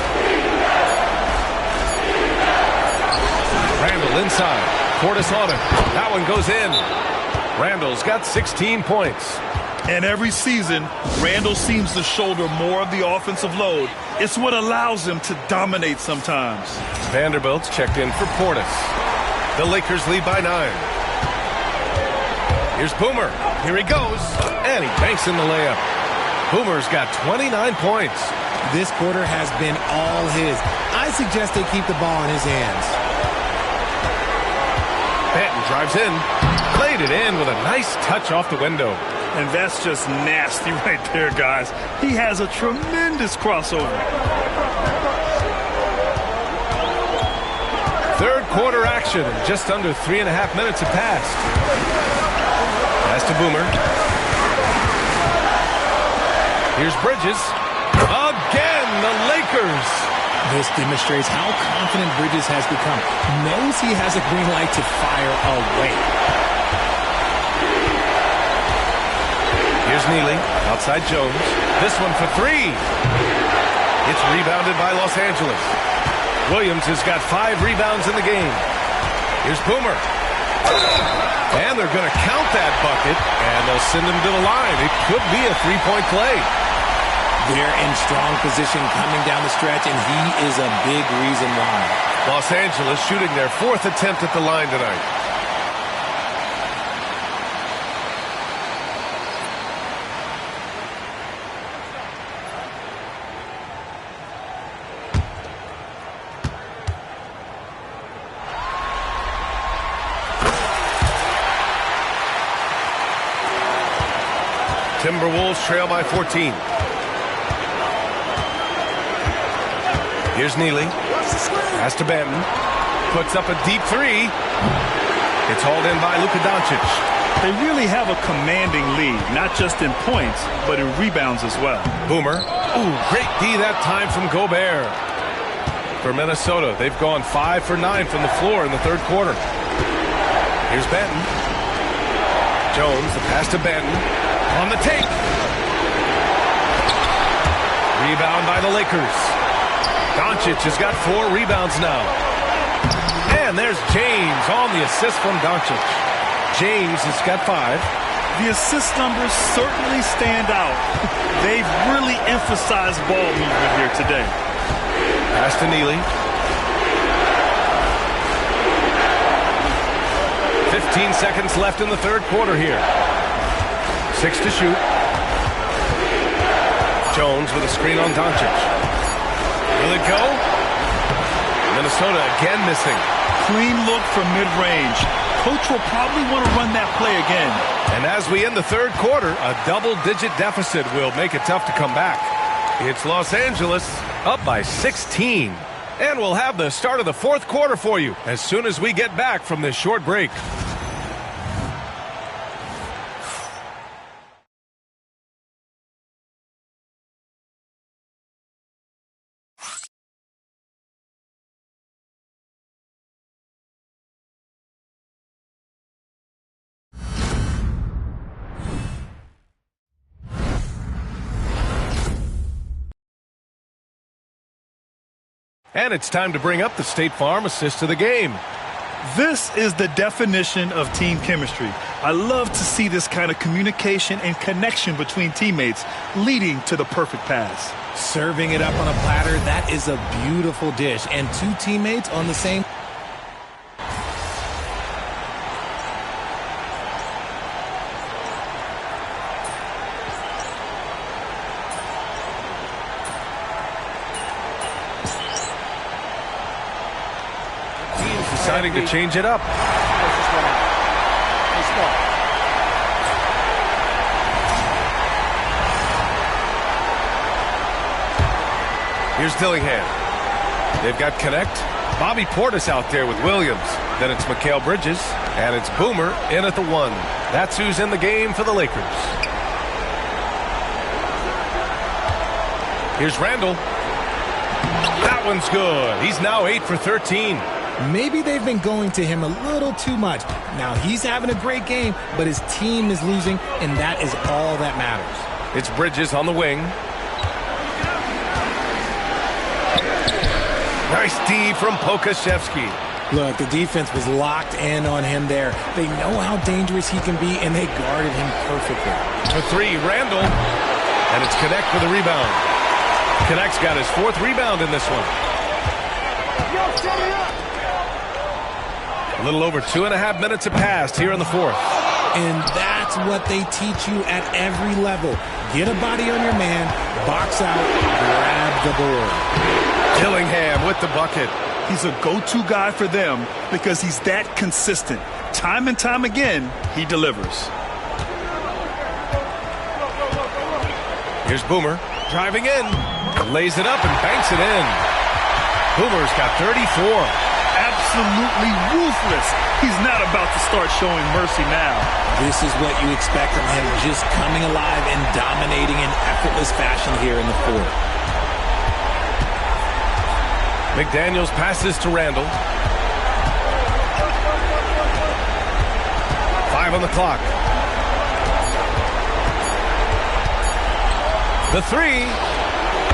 Randle inside. Portis on him. That one goes in. Randle's got 16 points. And every season, Randle seems to shoulder more of the offensive load. It's what allows him to dominate sometimes. Vanderbilt's checked in for Portis. The Lakers lead by 9. Here's Boomer. Here he goes. And he banks in the layup. Boomer's got 29 points. This quarter has been all his. I suggest they keep the ball in his hands. Banton drives in. Played it in with a nice touch off the window. And that's just nasty right there, guys. He has a tremendous crossover. Third quarter action. Just under 3.5 minutes have passed. Pass to Boomer. Here's Bridges. Again, the Lakers. This demonstrates how confident Bridges has become. Knows he has a green light to fire away. Here's Neely. Outside Jones. This one for 3. It's rebounded by Los Angeles. Williams has got 5 rebounds in the game. Here's Boomer. And they're going to count that bucket, and they'll send him to the line. It could be a 3-point play. They're in strong position coming down the stretch, and he is a big reason why. Los Angeles shooting their 4th attempt at the line tonight. Timberwolves trail by 14. Here's Neely. Pass to Banton. Puts up a deep three. It's hauled in by Luka Doncic. They really have a commanding lead, not just in points, but in rebounds as well. Boomer. Ooh, great D that time from Gobert. For Minnesota, they've gone 5 for 9 from the floor in the third quarter. Here's Banton. Jones, the pass to Banton. On the take. Rebound by the Lakers. Doncic has got 4 rebounds now. And there's James on the assist from Doncic. James has got 5. The assist numbers certainly stand out. They've really emphasized ball movement here today. Pass to Neely. 15 seconds left in the third quarter here. 6 to shoot. Jones with a screen on Doncic. Will it go? Minnesota again missing. Clean look from mid-range. Coach will probably want to run that play again. And as we end the third quarter, a double-digit deficit will make it tough to come back. It's Los Angeles up by 16. And we'll have the start of the fourth quarter for you as soon as we get back from this short break. And it's time to bring up the State Farm assist to the game. This is the definition of team chemistry. I love to see this kind of communication and connection between teammates leading to the perfect pass. Serving it up on a platter, that is a beautiful dish. And 2 teammates on the same... Deciding to change it up. Here's Dillingham. They've got Connect. Bobby Portis out there with Williams. Then it's Mikal Bridges. And it's Boomer in at the 1. That's who's in the game for the Lakers. Here's Randall. That one's good. He's now 8 for 13. Maybe they've been going to him a little too much. Now he's having a great game, but his team is losing, and that is all that matters. It's Bridges on the wing. Nice D from Pokashevsky. Look, the defense was locked in on him there. They know how dangerous he can be, and they guarded him perfectly. For 3, Randall. And it's Connect with a rebound. Connect's got his 4th rebound in this one. A little over 2.5 minutes have passed here in the 4th. And that's what they teach you at every level. Get a body on your man, box out, grab the board. Dillingham with the bucket. He's a go-to guy for them because he's that consistent. Time and time again, he delivers. Here's Boomer driving in. Lays it up and banks it in. Boomer's got 34. Absolutely ruthless. He's not about to start showing mercy now. This is what you expect from him, just coming alive and dominating in effortless fashion here in the 4th. McDaniels passes to Randall. 5 on the clock. The 3.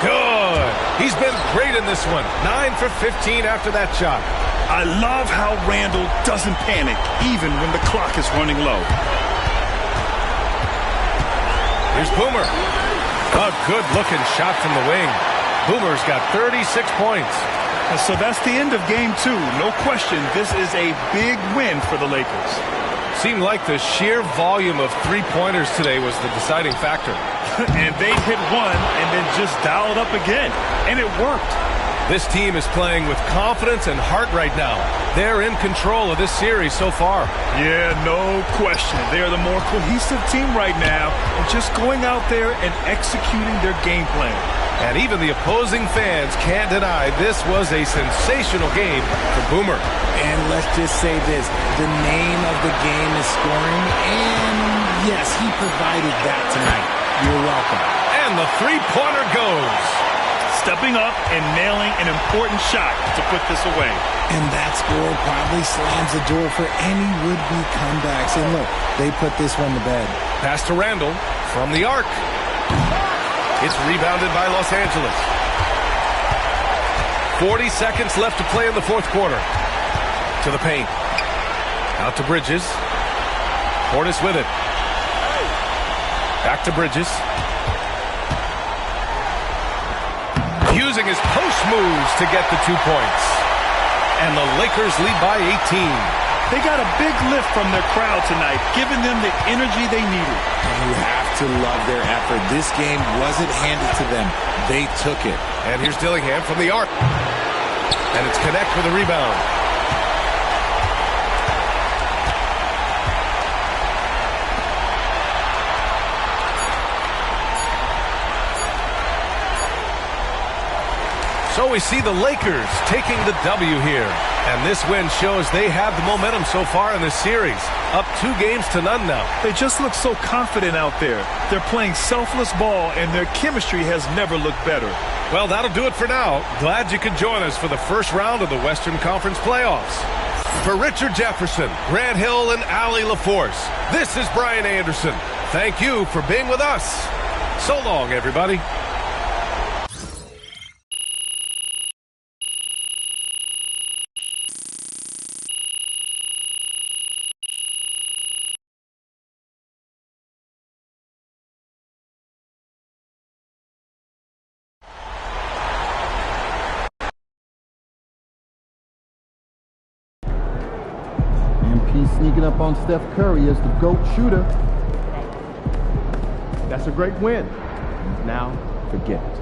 Good. He's been great in this one. 9 for 15 after that shot. I love how Randall doesn't panic, even when the clock is running low. Here's Boomer. A good-looking shot from the wing. Boomer's got 36 points. And so that's the end of Game 2. No question, this is a big win for the Lakers. Seemed like the sheer volume of 3-pointers today was the deciding factor. And they hit one and then just dialed up again. And it worked. This team is playing with confidence and heart right now. They're in control of this series so far. Yeah, no question. They are the more cohesive team right now, and just going out there and executing their game plan. And even the opposing fans can't deny this was a sensational game for Boomer. And let's just say this, the name of the game is scoring, and yes, he provided that tonight. You're welcome. And the three-pointer goes. Stepping up and nailing an important shot to put this away. And that score probably slams the door for any would-be comebacks. And look, they put this one to bed. Pass to Randall from the arc. It's rebounded by Los Angeles. 40 seconds left to play in the fourth quarter. To the paint. Out to Bridges. Portis with it. Back to Bridges. Using his post moves to get the 2 points. And the Lakers lead by 18. They got a big lift from their crowd tonight, giving them the energy they needed. And you have to love their effort. This game wasn't handed to them. They took it. And here's Dillingham from the arc. And it's Connect with a rebound. So we see the Lakers taking the W here. And this win shows they have the momentum so far in this series. Up 2 games to none now. They just look so confident out there. They're playing selfless ball, and their chemistry has never looked better. Well, that'll do it for now. Glad you could join us for the first round of the Western Conference playoffs. For Richard Jefferson, Grant Hill, and Allie LaForce, this is Brian Anderson. Thank you for being with us. So long, everybody. Sneaking up on Steph Curry as the GOAT shooter. That's a great win. Now, forget it.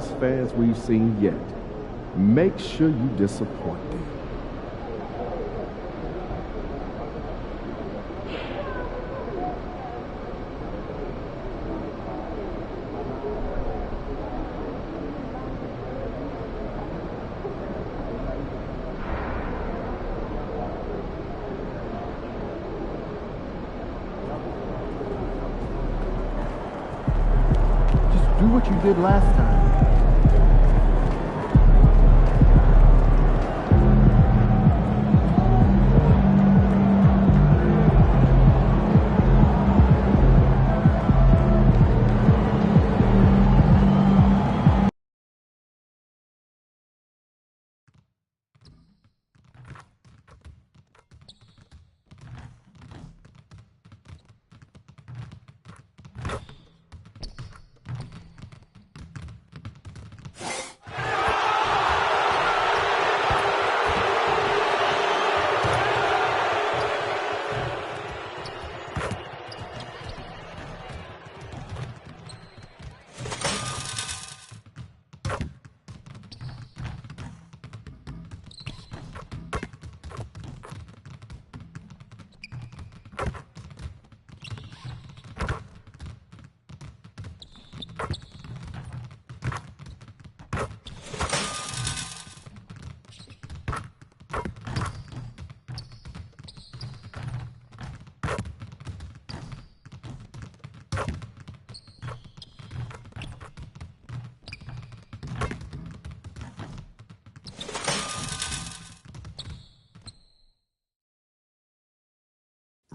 best fans we've seen yet. Make sure you disappoint them. Do what you did last time.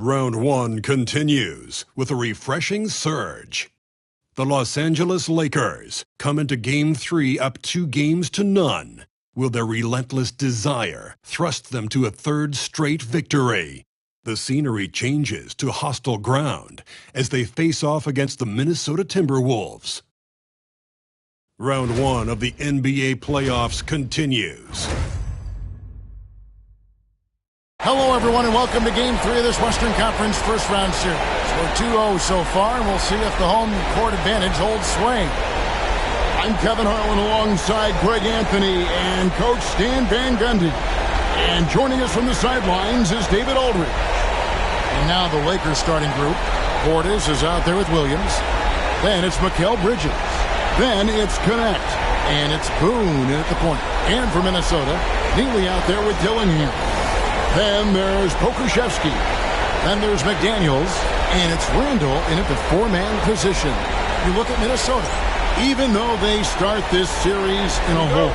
Round 1 continues with a refreshing surge. The Los Angeles Lakers come into Game 3 up 2-0. Will their relentless desire thrust them to a third straight victory? The scenery changes to hostile ground as they face off against the Minnesota Timberwolves. Round 1 of the NBA playoffs continues. Hello, everyone, and welcome to Game 3 of this Western Conference first-round series. We're 2-0 so far, and we'll see if the home court advantage holds sway. I'm Kevin Harlan alongside Greg Anthony and Coach Stan Van Gundy. And joining us from the sidelines is David Aldridge. And now the Lakers starting group. Portis is out there with Williams. Then it's Mikal Bridges. Then it's Connect. And it's Boone in at the point. And for Minnesota, Neely out there with Dillingham. Then there's Pokusevski. Then there's McDaniels. And it's Randall in at the four-man position. You look at Minnesota. Even though they start this series in a hole,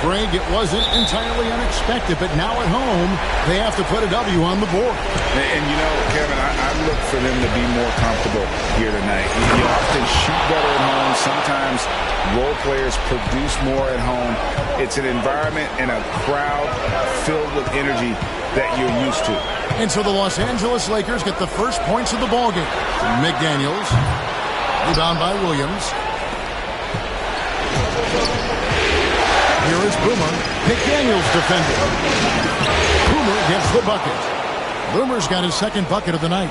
Greg, it wasn't entirely unexpected, but now at home, they have to put a W on the board. And you know, Kevin, I look for them to be more comfortable here tonight. You often shoot better at home. Sometimes role players produce more at home. It's an environment and a crowd filled with energy that you're used to. And so the Los Angeles Lakers get the first points of the ballgame. McDaniels, rebound by Williams. Here is Boomer. McDaniels defending. Boomer gets the bucket. Boomer's got his second bucket of the night.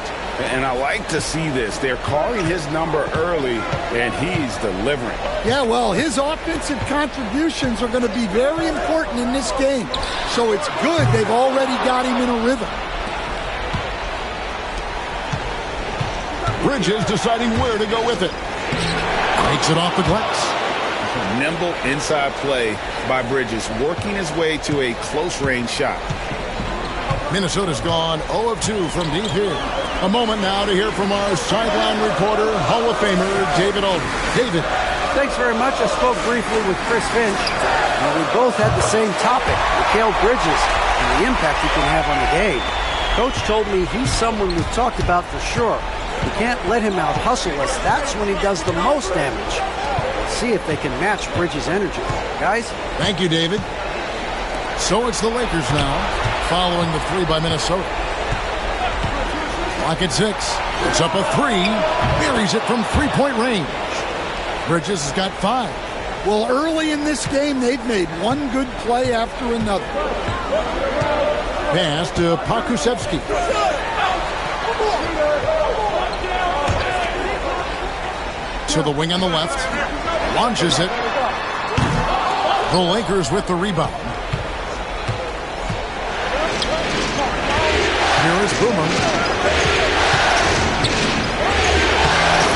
And I like to see this. They're calling his number early, and he's delivering. Yeah, well, his offensive contributions are going to be very important in this game. So it's good they've already got him in a rhythm. Bridges deciding where to go with it. Takes it off the glass. Nimble inside play by Bridges, working his way to a close-range shot. Minnesota's gone 0 of 2 from deep here. A moment now to hear from our sideline reporter, Hall of Famer David Aldridge. David. Thanks very much. I spoke briefly with Chris Finch. We both had the same topic, Mikal Bridges, and the impact he can have on the game. Coach told me he's someone we've talked about for sure. We can't let him out-hustle us. That's when he does the most damage. Let's see if they can match Bridges' energy. Guys? Thank you, David. So it's the Lakers now, following the three by Minnesota. Clock at 6. It's up a three. Buries it from three-point range. Bridges has got 5. Well, early in this game, they've made one good play after another. Pass to Pokusevski. To the wing on the left. Launches it. The Lakers with the rebound. Here is Boomer.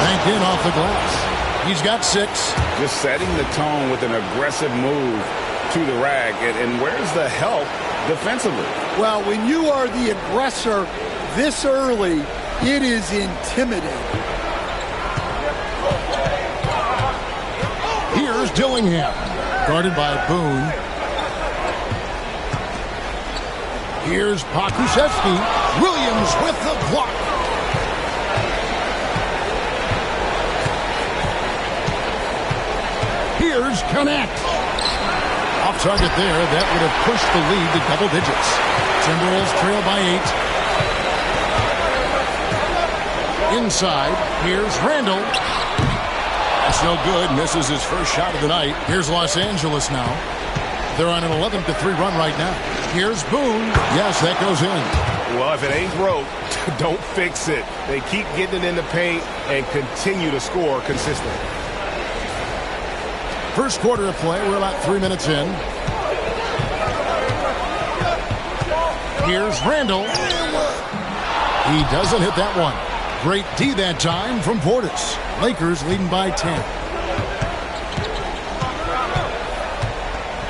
Banked in off the glass. He's got 6. Just setting the tone with an aggressive move to the rack. And where's the help defensively? Well, when you are the aggressor this early, it is intimidating. Here's Dillingham, guarded by Boone. Here's Pokusevski. Williams with the block. Here's Connect. Off target there. That would have pushed the lead to double digits. Timberwolves trail by 8. Inside, here's Randall. That's no good. Misses his first shot of the night. Here's Los Angeles now. They're on an 11-3 run right now. Here's Boone. Yes, that goes in. Well, if it ain't broke, don't fix it. They keep getting it in the paint and continue to score consistently. First quarter of play. We're about 3 minutes in. Here's Randall. He doesn't hit that one. Great D that time from Portis. Lakers leading by 10.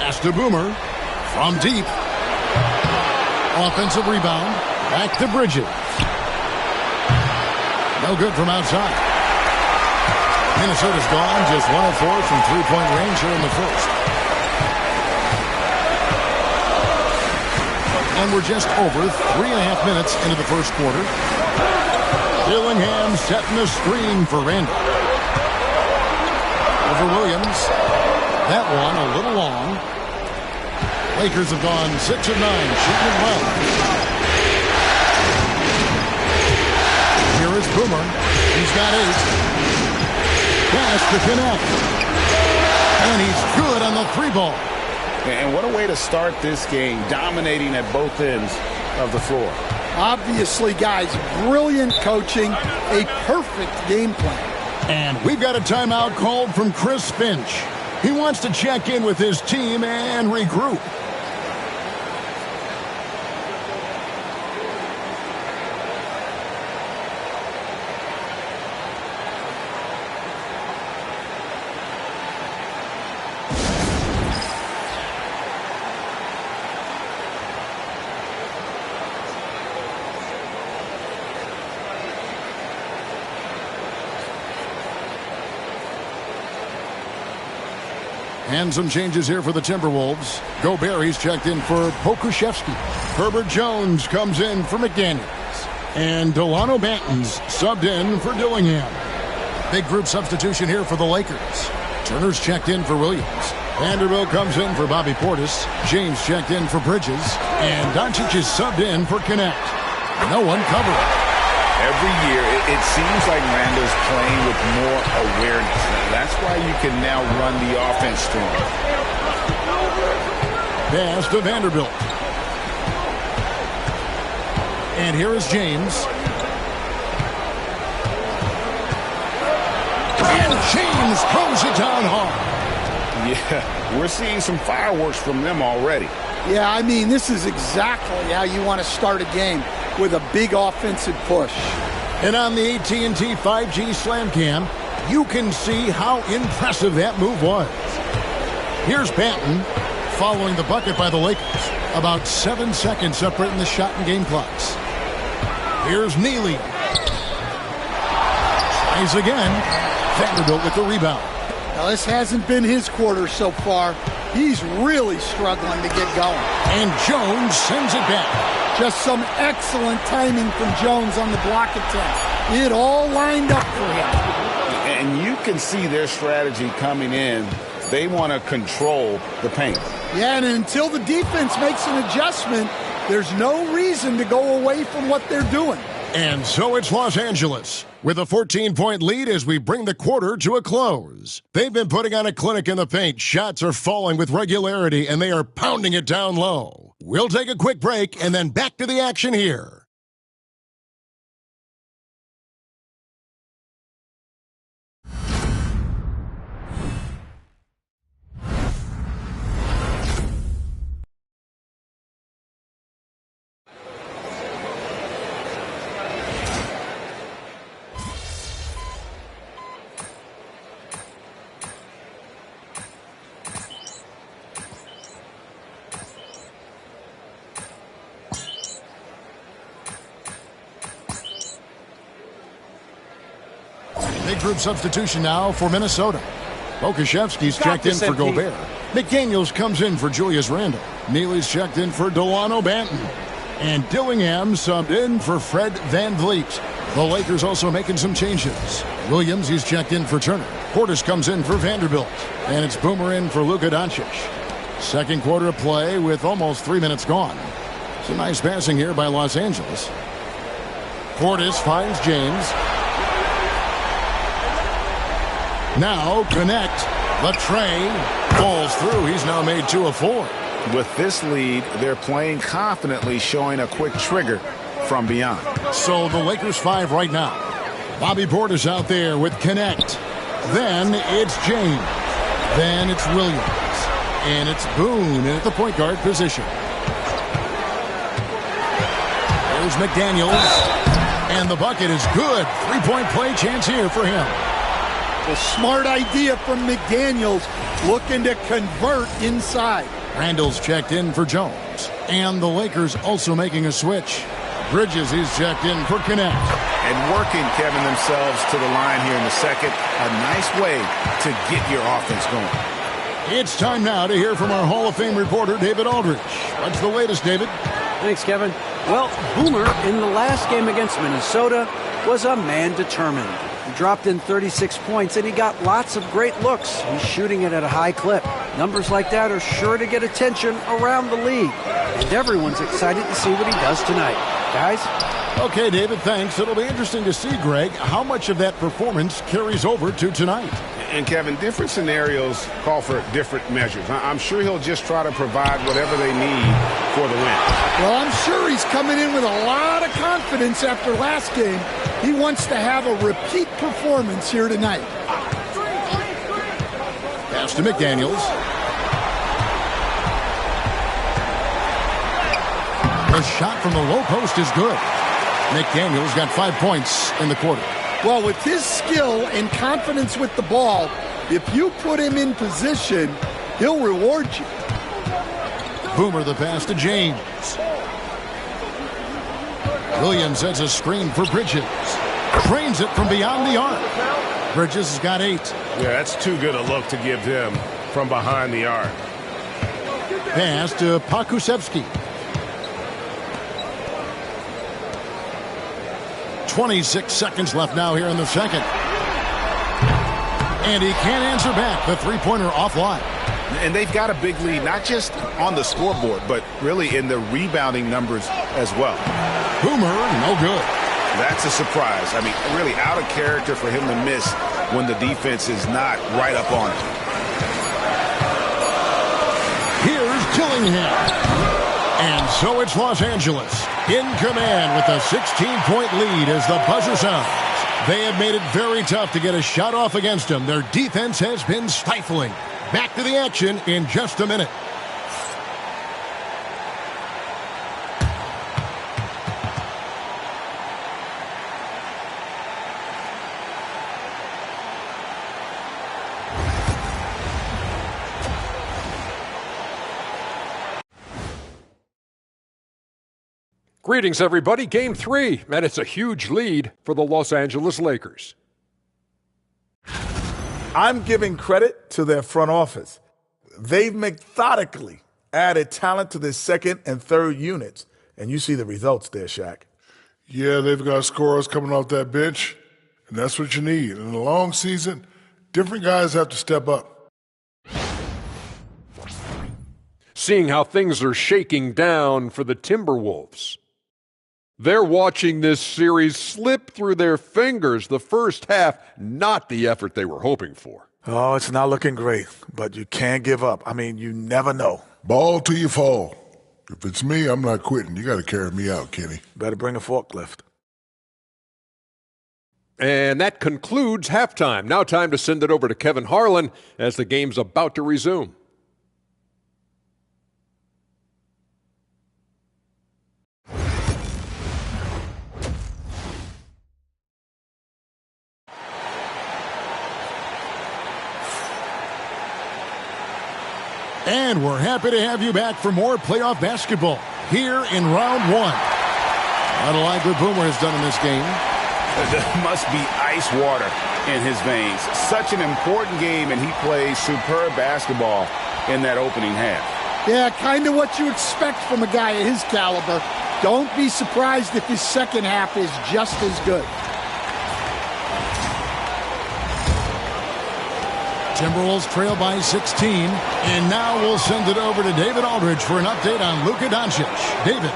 Pass to Boomer. From deep. Offensive rebound. Back to Bridges. No good from outside. Minnesota's gone just 1 of 4 from three-point range here in the first. And we're just over 3.5 minutes into the first quarter. Dillingham setting the screen for Randall. Over Williams. That one a little long. Lakers have gone 6 of 9, shooting it well. Here is Boomer. He's got 8. Pass to Connect. And he's good on the 3-ball. And what a way to start this game, dominating at both ends of the floor. Obviously, guys, brilliant coaching, a perfect game plan. And we've got a timeout called from Chris Finch. He wants to check in with his team and regroup. And some changes here for the Timberwolves. Gobert, he's checked in for Pokusevski. Herbert Jones comes in for McDaniels. And Delano Banton's subbed in for Dillingham. Big group substitution here for the Lakers. Turner's checked in for Williams. Vanderbilt comes in for Bobby Portis. James checked in for Bridges. And Doncic is subbed in for Connect. No one covering. Every year, it seems like Randall's playing with more awareness. That's why you can now run the offense to him. Pass to Vanderbilt. And here is James. And James throws it down hard. Yeah, we're seeing some fireworks from them already. Yeah, I mean, this is exactly how you want to start a game, with a big offensive push. And on the AT&T 5G Slam Cam, you can see how impressive that move was. Here's Banton following the bucket by the Lakers. About 7 seconds separating the shot and game clocks. Here's Neely. Tries again. Vanderbilt with the rebound. Now, this hasn't been his quarter so far. He's really struggling to get going. And Jones sends it back. Just some excellent timing from Jones on the block attempt. It all lined up for him. And you can see their strategy coming in. They want to control the paint. Yeah, and until the defense makes an adjustment, there's no reason to go away from what they're doing. And so it's Los Angeles with a 14-point lead as we bring the quarter to a close. They've been putting on a clinic in the paint. Shots are falling with regularity, and they are pounding it down low. We'll take a quick break and then back to the action here. Big group substitution now for Minnesota. Okashevsky's checked in for Gobert. McDaniels comes in for Julius Randle. Neely's checked in for Delano Banton. And Dillingham subbed in for Fred VanVleet. The Lakers also making some changes. Williams, he's checked in for Turner. Portis comes in for Vanderbilt. And it's Boomer in for Luka Doncic. Second quarter of play with almost 3 minutes gone. Some nice passing here by Los Angeles. Portis finds James. Now connect. Latrey falls through. He's now made 2 of 4. With this lead, they're playing confidently, showing a quick trigger from beyond. So the Lakers 5 right now. Bobby Portis out there with connect. Then it's James. Then it's Williams. And it's Boone at the point guard position. There's McDaniels. And the bucket is good. 3-point play chance here for him. A smart idea from McDaniels, looking to convert inside. Randall's checked in for Jones. And the Lakers also making a switch. Bridges, he's checked in for connect. And working, Kevin, themselves to the line here in the second. A nice way to get your offense going. It's time now to hear from our Hall of Fame reporter, David Aldridge. What's the latest, David? Thanks, Kevin. Well, Boomer in the last game against Minnesota was a man determined. He dropped in 36 points, and he got lots of great looks. He's shooting it at a high clip. Numbers like that are sure to get attention around the league. And everyone's excited to see what he does tonight. Guys? Okay, David, thanks. It'll be interesting to see, Greg, how much of that performance carries over to tonight. And, Kevin, different scenarios call for different measures. I'm sure he'll just try to provide whatever they need for the win. Well, I'm sure he's coming in with a lot of confidence after last game. He wants to have a repeat performance here tonight. Pass to McDaniels. The shot from the low post is good. McDaniels got 5 points in the quarter. Well, with his skill and confidence with the ball, if you put him in position, he'll reward you. Boomer the pass to James. Williams has a screen for Bridges. Trains it from beyond the arc. Bridges has got 8. Yeah, that's too good a look to give him from behind the arc. Pass to Pokusevski. 26 seconds left now here in the second. And he can't answer back. The three-pointer offline. And they've got a big lead, not just on the scoreboard, but really in the rebounding numbers as well. Boomer, no good. That's a surprise. I mean, really out of character for him to miss when the defense is not right up on it. Here's Dillingham. And so it's Los Angeles in command with a 16-point lead as the buzzer sounds. They have made it very tough to get a shot off against them. Their defense has been stifling. Back to the action in just a minute. Greetings, everybody. Game 3, and it's a huge lead for the Los Angeles Lakers. I'm giving credit to their front office. They've methodically added talent to their second and third units, and you see the results there, Shaq. Yeah, they've got scorers coming off that bench, and that's what you need. In a long season, different guys have to step up. Seeing how things are shaking down for the Timberwolves. They're watching this series slip through their fingers. The first half, not the effort they were hoping for. Oh, it's not looking great, but you can't give up. I mean, you never know. Ball till you fall. If it's me, I'm not quitting. You got to carry me out, Kenny. Better bring a forklift. And that concludes halftime. Now time to send it over to Kevin Harlan as the game's about to resume. And we're happy to have you back for more playoff basketball here in round 1. Not like what Boomer has done in this game. There must be ice water in his veins. Such an important game, and he plays superb basketball in that opening half. Yeah, kind of what you expect from a guy of his caliber. Don't be surprised if his second half is just as good. Timberwolves trail by 16, and now we'll send it over to David Aldridge for an update on Luka Doncic. David.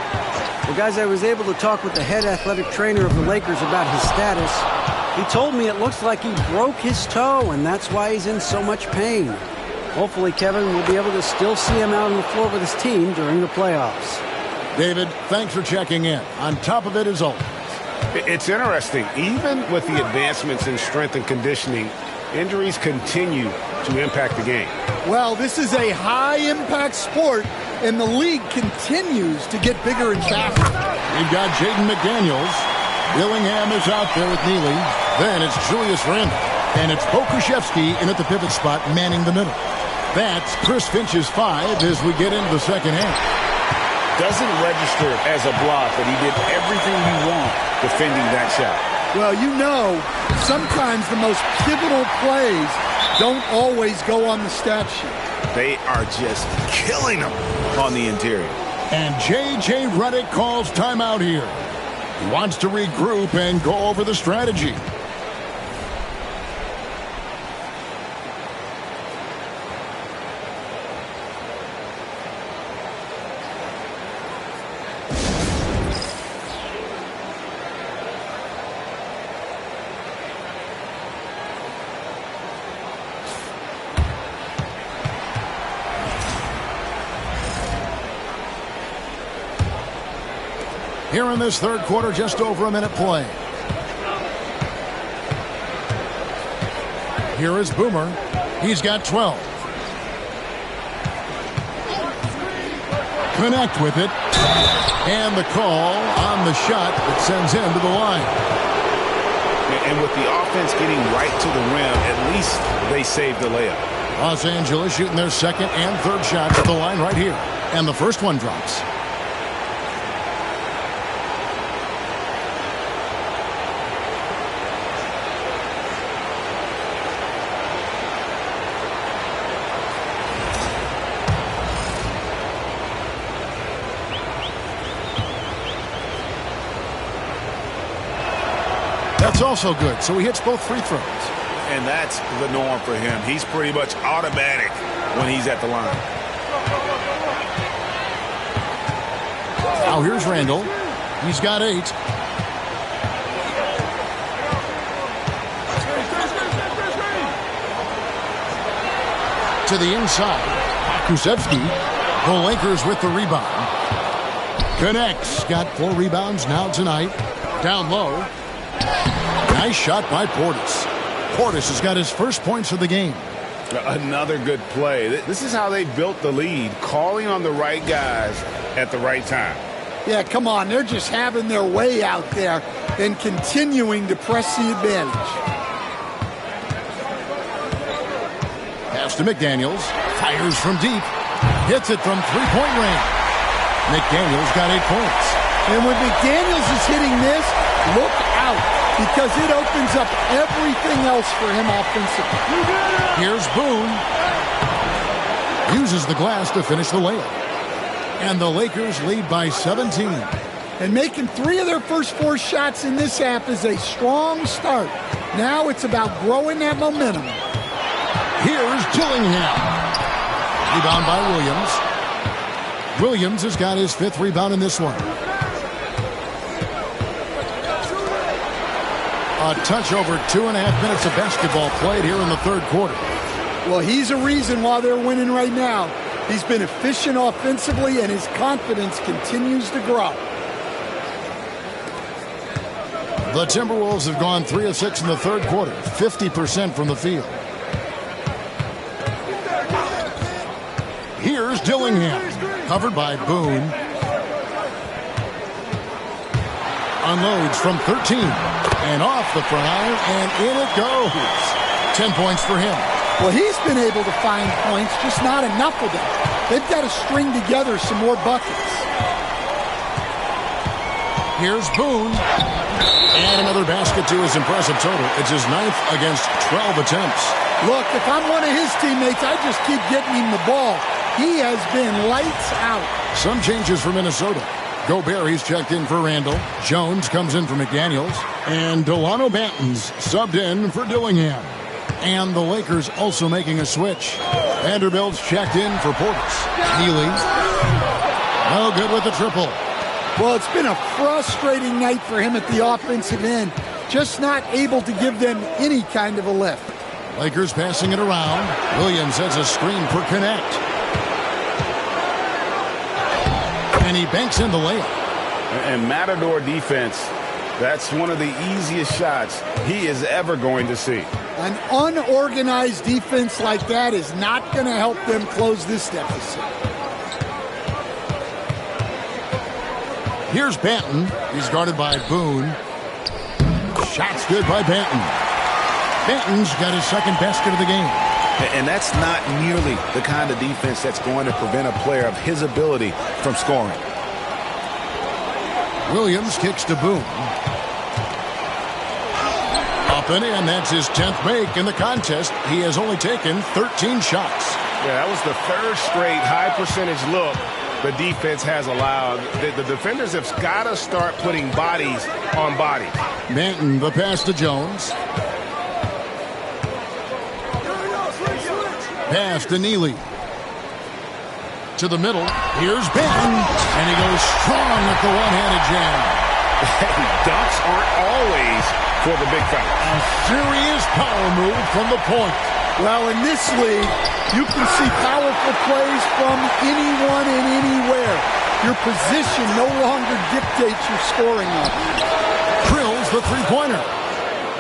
Well, guys, I was able to talk with the head athletic trainer of the Lakers about his status. He told me it looks like he broke his toe, and that's why he's in so much pain. Hopefully, Kevin will be able to still see him out on the floor with his team during the playoffs. David, thanks for checking in. On top of it, as always. It's interesting. Even with the advancements in strength and conditioning, injuries continue to impact the game. Well, this is a high-impact sport, and the league continues to get bigger and faster. We've got Jaden McDaniels. Dillingham is out there with Neely. Then it's Julius Randle. And it's Bo Krzyzewski in at the pivot spot, manning the middle. That's Chris Finch's 5 as we get into the second half. Doesn't register as a block, but he did everything you want defending that shot. Well, you know, sometimes the most pivotal plays don't always go on the stat sheet. They are just killing them on the interior. And J.J. Redick calls timeout here. He wants to regroup and go over the strategy. Here in this third quarter, just over a minute play. Here is Boomer. He's got 12. Connect with it. And the call on the shot that sends him to the line. And with the offense getting right to the rim, at least they saved the layup. Los Angeles shooting their second and third shots at the line right here. And the first one drops. That's also good, so he hits both free throws. And that's the norm for him. He's pretty much automatic when he's at the line. Now here's Randall. He's got 8. To the inside. Krzyzewski. The Lakers with the rebound. Connects. Got 4 rebounds now tonight. Down low. Nice shot by Portis. Portis has got his first points of the game. Another good play. This is how they built the lead, calling on the right guys at the right time. Yeah, come on. They're just having their way out there and continuing to press the advantage. Pass to McDaniels. Fires from deep. Hits it from three-point range. McDaniels got 8 points. And when McDaniels is hitting this, look out, because it opens up everything else for him offensively. Here's Boone. Uses the glass to finish the layup. And the Lakers lead by 17. And making 3 of their first 4 shots in this half is a strong start. Now it's about growing that momentum. Here's Dillingham. Rebound by Williams. Williams has got his 5th rebound in this one. A touch over 2.5 minutes of basketball played here in the third quarter. Well, he's a reason why they're winning right now. He's been efficient offensively, and his confidence continues to grow. The Timberwolves have gone 3 of 6 in the third quarter, 50% from the field. Here's Dillingham, covered by Boone. Unloads from 13, and off the front iron, and in it goes. 10 points for him. Well, he's been able to find points, just not enough of them. They've got to string together some more buckets. Here's Boone. And another basket to his impressive total. It's his 9th against 12 attempts. Look, if I'm one of his teammates, I just keep getting him the ball. He has been lights out. Some changes for Minnesota. Gobert, he's checked in for Randall. Jones comes in for McDaniels. And Delano Banton's subbed in for Dillingham. And the Lakers also making a switch. Vanderbilt's checked in for Portis. Neely. No good with the triple. Well, it's been a frustrating night for him at the offensive end. Just not able to give them any kind of a lift. Lakers passing it around. Williams has a screen for Connect. And he banks in the layup. And Matador defense, that's one of the easiest shots he is ever going to see. An unorganized defense like that is not going to help them close this deficit. Here's Banton. He's guarded by Boone. Shot's good by Banton. Banton's got his second basket of the game. And that's not nearly the kind of defense that's going to prevent a player of his ability from scoring. Williams kicks to Boone. Up and in. That's his 10th make in the contest. He has only taken 13 shots. Yeah, that was the 3rd straight high percentage look the defense has allowed. The defenders have got to start putting bodies on bodies. Banton, the pass to Jones. Pass to Neely. To the middle. Here's Banton. And he goes strong with the one-handed jam. Dunks aren't always for the big fella. A serious power move from the point. Well, in this league, you can see powerful plays from anyone and anywhere. Your position no longer dictates your scoring options. Drills the three-pointer.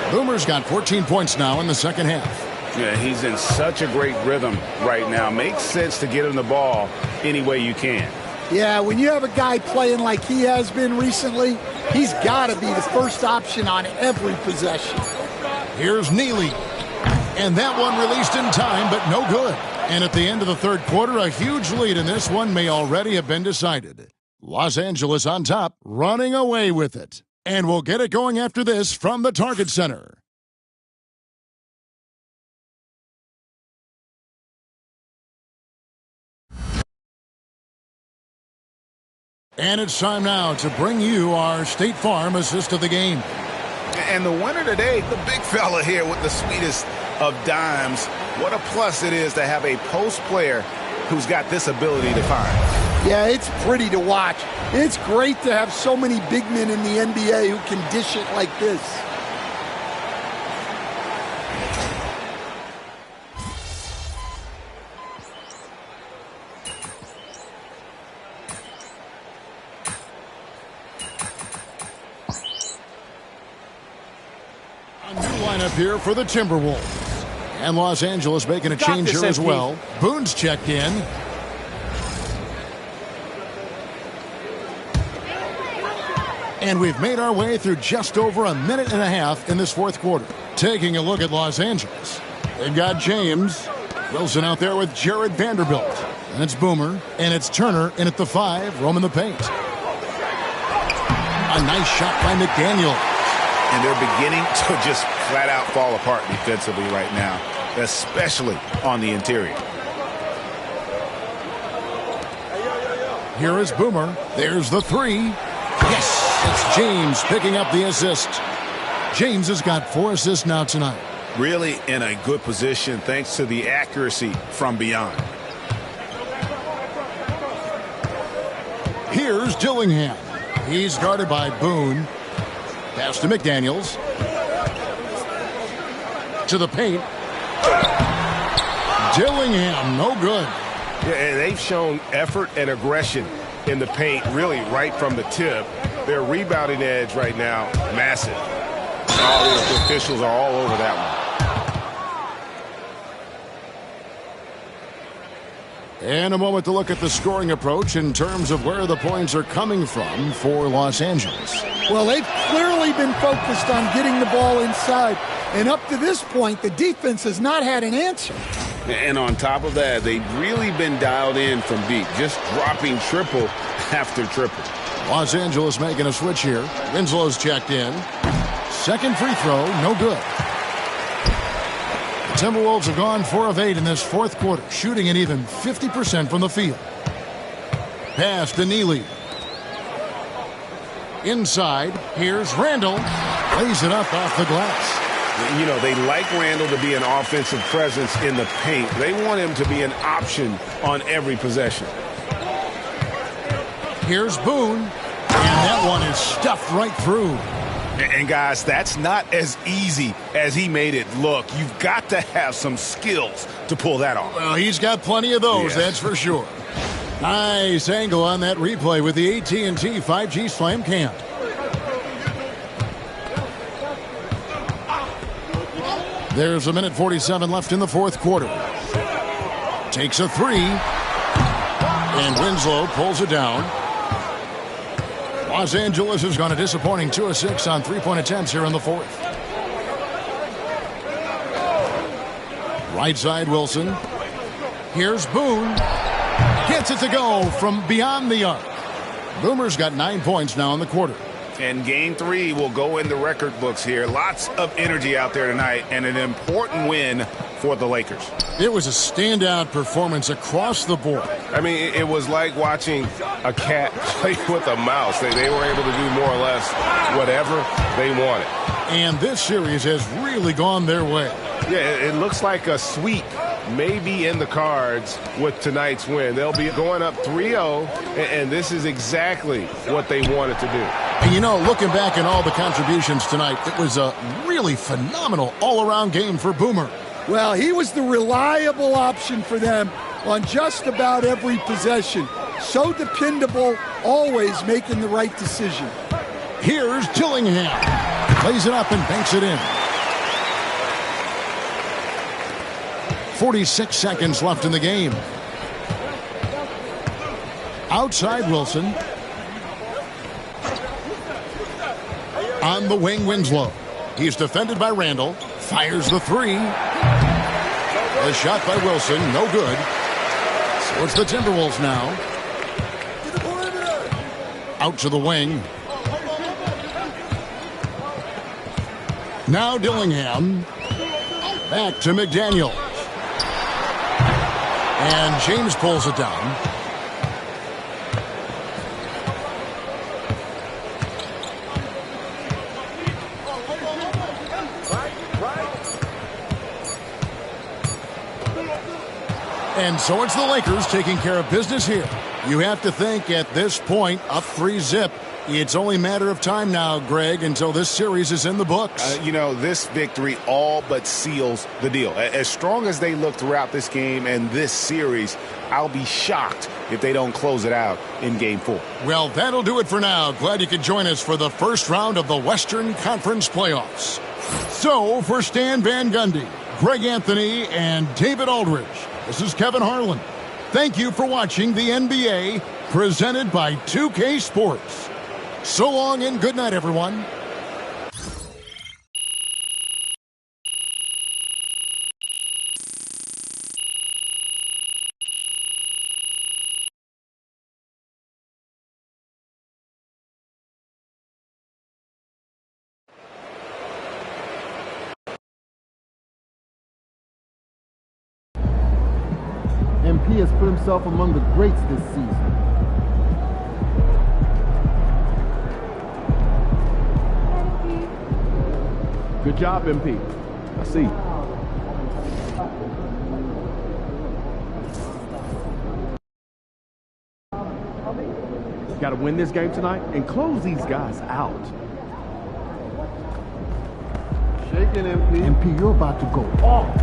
Boomer's got 14 points now in the second half. Yeah, he's in such a great rhythm right now. Makes sense to get him the ball any way you can. Yeah, when you have a guy playing like he has been recently, he's got to be the first option on every possession. Here's Neely. And that one released in time, but no good. And at the end of the third quarter, a huge lead in this one may already have been decided. Los Angeles on top, running away with it. And we'll get it going after this from the Target Center. And it's time now to bring you our State Farm assist of the game. And the winner today, the big fella here with the sweetest of dimes. What a plus it is to have a post player who's got this ability to find. Yeah, it's pretty to watch. It's great to have so many big men in the NBA who can dish it like this. A new lineup here for the Timberwolves. And Los Angeles making a change here as well. Boone's checked in. And we've made our way through just over a minute and a half in this fourth quarter. Taking a look at Los Angeles. They've got James. Wilson out there with Jared Vanderbilt. And it's Boomer. And it's Turner in at the 5, roaming the paint. A nice shot by McDaniel. And they're beginning to just flat out fall apart defensively right now, especially on the interior. Here is Boomer. There's the 3. Yes, it's James picking up the assist. James has got 4 assists now tonight. Really in a good position thanks to the accuracy from beyond. Here's Dillingham. He's guarded by Boone. Pass to McDaniels. To the paint. Dillingham, no good. Yeah, and they've shown effort and aggression in the paint, really right from the tip. Their rebounding edge right now, massive. All the officials are all over that one. And a moment to look at the scoring approach in terms of where the points are coming from for Los Angeles. Well, they've clearly been focused on getting the ball inside. And up to this point, the defense has not had an answer. And on top of that, they've really been dialed in from deep, just dropping triple after triple. Los Angeles making a switch here. Winslow's checked in. Second free throw, no good. The Timberwolves have gone 4 of 8 in this fourth quarter, shooting an even 50% from the field. Pass to Neely. Inside, here's Randall. Lays it up off the glass. You know, they like Randall to be an offensive presence in the paint. They want him to be an option on every possession. Here's Boone. And that one is stuffed right through. And guys, that's not as easy as he made it look. You've got to have some skills to pull that off. Well, he's got plenty of those, that's for sure. Nice angle on that replay with the AT&T 5G Slam Cam. There's 1:47 left in the fourth quarter. Takes a three. And Winslow pulls it down. Los Angeles has gone a disappointing 2 of 6 on three-point attempts here in the fourth. Right side, Wilson. Here's Boone. Gets it to go from beyond the arc. Boomer's got 9 points now in the quarter. And game 3 will go in the record books here. Lots of energy out there tonight and an important win for the Lakers. It was a standout performance across the board. I mean, it was like watching a cat play with a mouse. They were able to do more or less whatever they wanted. And this series has really gone their way. Yeah, it looks like a sweep may be in the cards with tonight's win. They'll be going up 3-0, and this is exactly what they wanted to do. And you know, looking back at all the contributions tonight, it was a really phenomenal all-around game for Boomer. Well, he was the reliable option for them on just about every possession. So dependable, always making the right decision. Here's Dillingham. Plays it up and banks it in. 46 seconds left in the game. Outside Wilson. On the wing, Winslow. He's defended by Randall. Fires the three. A shot by Wilson, no good. So it's the Timberwolves now. Out to the wing. Now Dillingham. Back to McDaniel. And James pulls it down. And so it's the Lakers taking care of business here. You have to think at this point, up 3-0. It's only a matter of time now, Greg, until this series is in the books. You know, this victory all but seals the deal. As strong as they look throughout this game and this series, I'll be shocked if they don't close it out in Game 4. Well, that'll do it for now. Glad you could join us for the first round of the Western Conference playoffs. So, for Stan Van Gundy, Greg Anthony, and David Aldridge, this is Kevin Harlan. Thank you for watching the NBA, presented by 2K Sports. So long and good night, everyone. MP has put himself among the greats this season. Good job, MP. I see. Got to win this game tonight and close these guys out. Shaking, MP. MP, you're about to go off.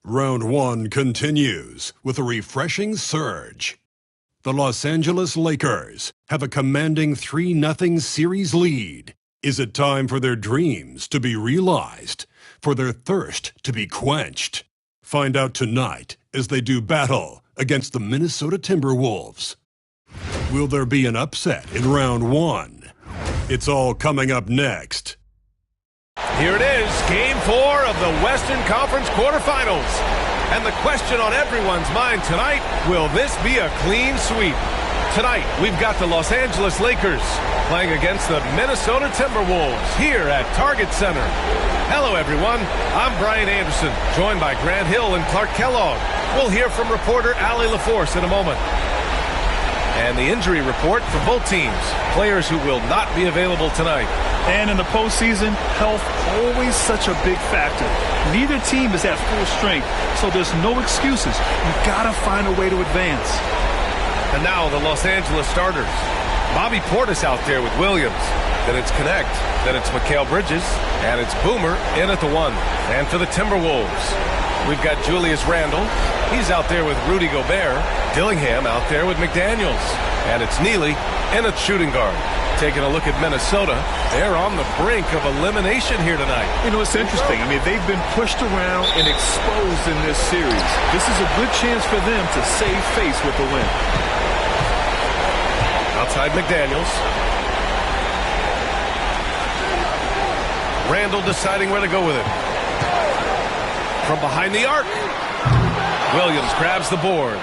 Round 1 continues with a refreshing surge. The Los Angeles Lakers have a commanding 3-0 series lead. Is it time for their dreams to be realized, for their thirst to be quenched? Find out tonight as they do battle against the Minnesota Timberwolves. Will there be an upset in round 1? It's all coming up next. Here it is, Game 4 of the Western Conference quarterfinals. And the question on everyone's mind tonight, will this be a clean sweep? Tonight, we've got the Los Angeles Lakers playing against the Minnesota Timberwolves here at Target Center. Hello, everyone. I'm Brian Anderson, joined by Grant Hill and Clark Kellogg. We'll hear from reporter Allie LaForce in a moment. And the injury report for both teams, players who will not be available tonight. And in the postseason, health always such a big factor. Neither team is at full strength, so there's no excuses. You've got to find a way to advance. And now the Los Angeles starters. Bobby Portis out there with Williams. Then it's Connect. Then it's Mikal Bridges. And it's Boomer in at the 1. And for the Timberwolves, we've got Julius Randle. He's out there with Rudy Gobert. Dillingham out there with McDaniels. And it's Neely in at shooting guard. Taking a look at Minnesota, they're on the brink of elimination here tonight. You know, it's interesting. I mean, they've been pushed around and exposed in this series. This is a good chance for them to save face with the win. Outside McDaniels. Randall deciding where to go with it. From behind the arc. Williams grabs the board.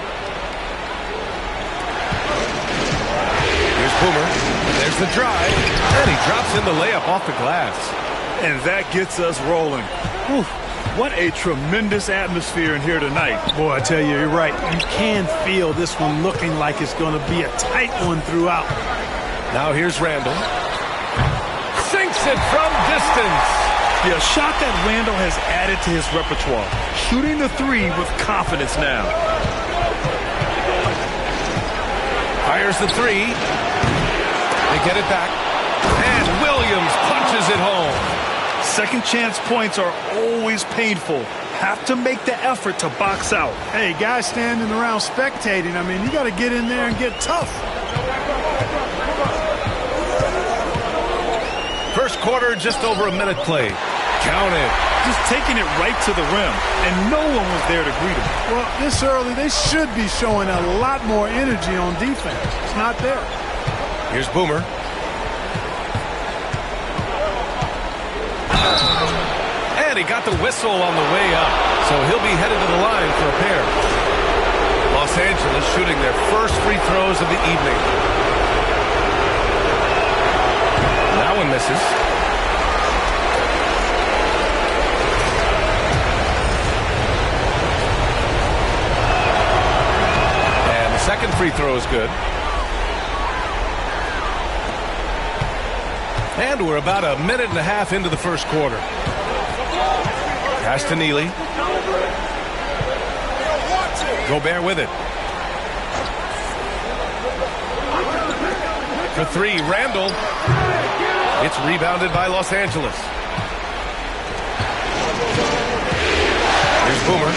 Here's Boomer. There's the drive. And he drops in the layup off the glass. And that gets us rolling. Whew. What a tremendous atmosphere in here tonight. Boy, I tell you, you're right. You can feel this one looking like it's going to be a tight one throughout. Now here's Randall. Sinks it from distance. Yeah, a shot that Randall has added to his repertoire. Shooting the 3 with confidence now. Fires the 3. They get it back. And Williams punches it home. Second chance points are always painful. Have to make the effort to box out. Hey, guys standing around spectating, I mean, you got to get in there and get tough. First quarter, just over a minute played. Count it. Just taking it right to the rim, and no one was there to greet him. Well, this early, they should be showing a lot more energy on defense. It's not there. Here's Boomer. And he got the whistle on the way up, so he'll be headed to the line for a pair. Los Angeles shooting their first free throws of the evening. That one misses. And the second free throw is good. And we're about a minute and a half into the first quarter. Pass to Neely. Gobert with it. For 3, Randall. It's rebounded by Los Angeles. Here's Boomer.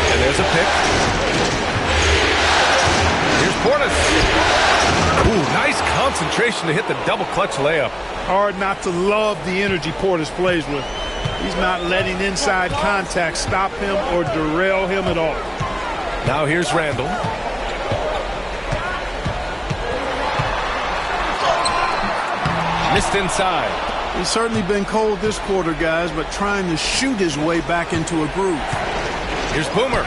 And there's a pick. Here's Portis. Ooh, nice concentration to hit the double clutch layup. Hard not to love the energy Portis plays with. He's not letting inside contact stop him or derail him at all. Now here's Randall. Missed inside. He's certainly been cold this quarter, guys, but trying to shoot his way back into a groove. Here's Boomer.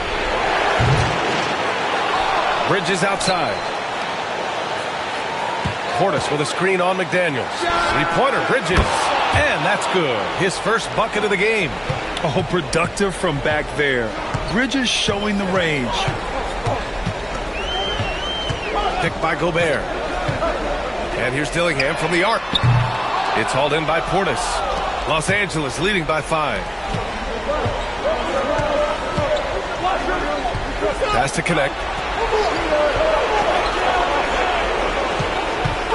Bridges outside. Portis with a screen on McDaniels. Three-pointer, Bridges. And that's good. His first bucket of the game. Oh, productive from back there. Bridges showing the range. Picked by Gobert. And here's Dillingham from the arc. It's hauled in by Portis. Los Angeles leading by 5. Pass to Connect.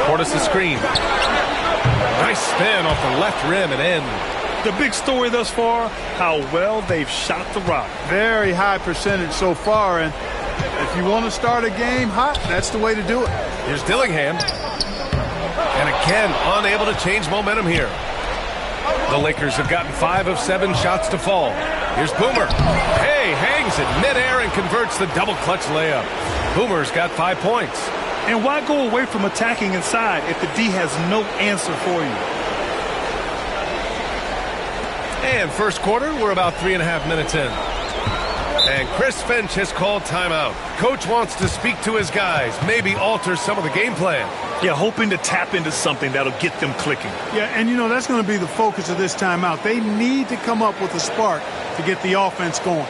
Portis the screen. Nice spin off the left rim and in. The big story thus far, how well they've shot the rock. Very high percentage so far, and if you want to start a game hot, that's the way to do it. Here's Dillingham. And again, unable to change momentum here. The Lakers have gotten 5 of 7 shots to fall. Here's Boomer. Hey, hangs it midair and converts the double clutch layup. Boomer's got 5 points. And why go away from attacking inside if the D has no answer for you? And first quarter, we're about 3.5 minutes in. And Chris Finch has called timeout. Coach wants to speak to his guys, maybe alter some of the game plan. Yeah, hoping to tap into something that'll get them clicking. Yeah, and you know, that's going to be the focus of this timeout. They need to come up with a spark to get the offense going.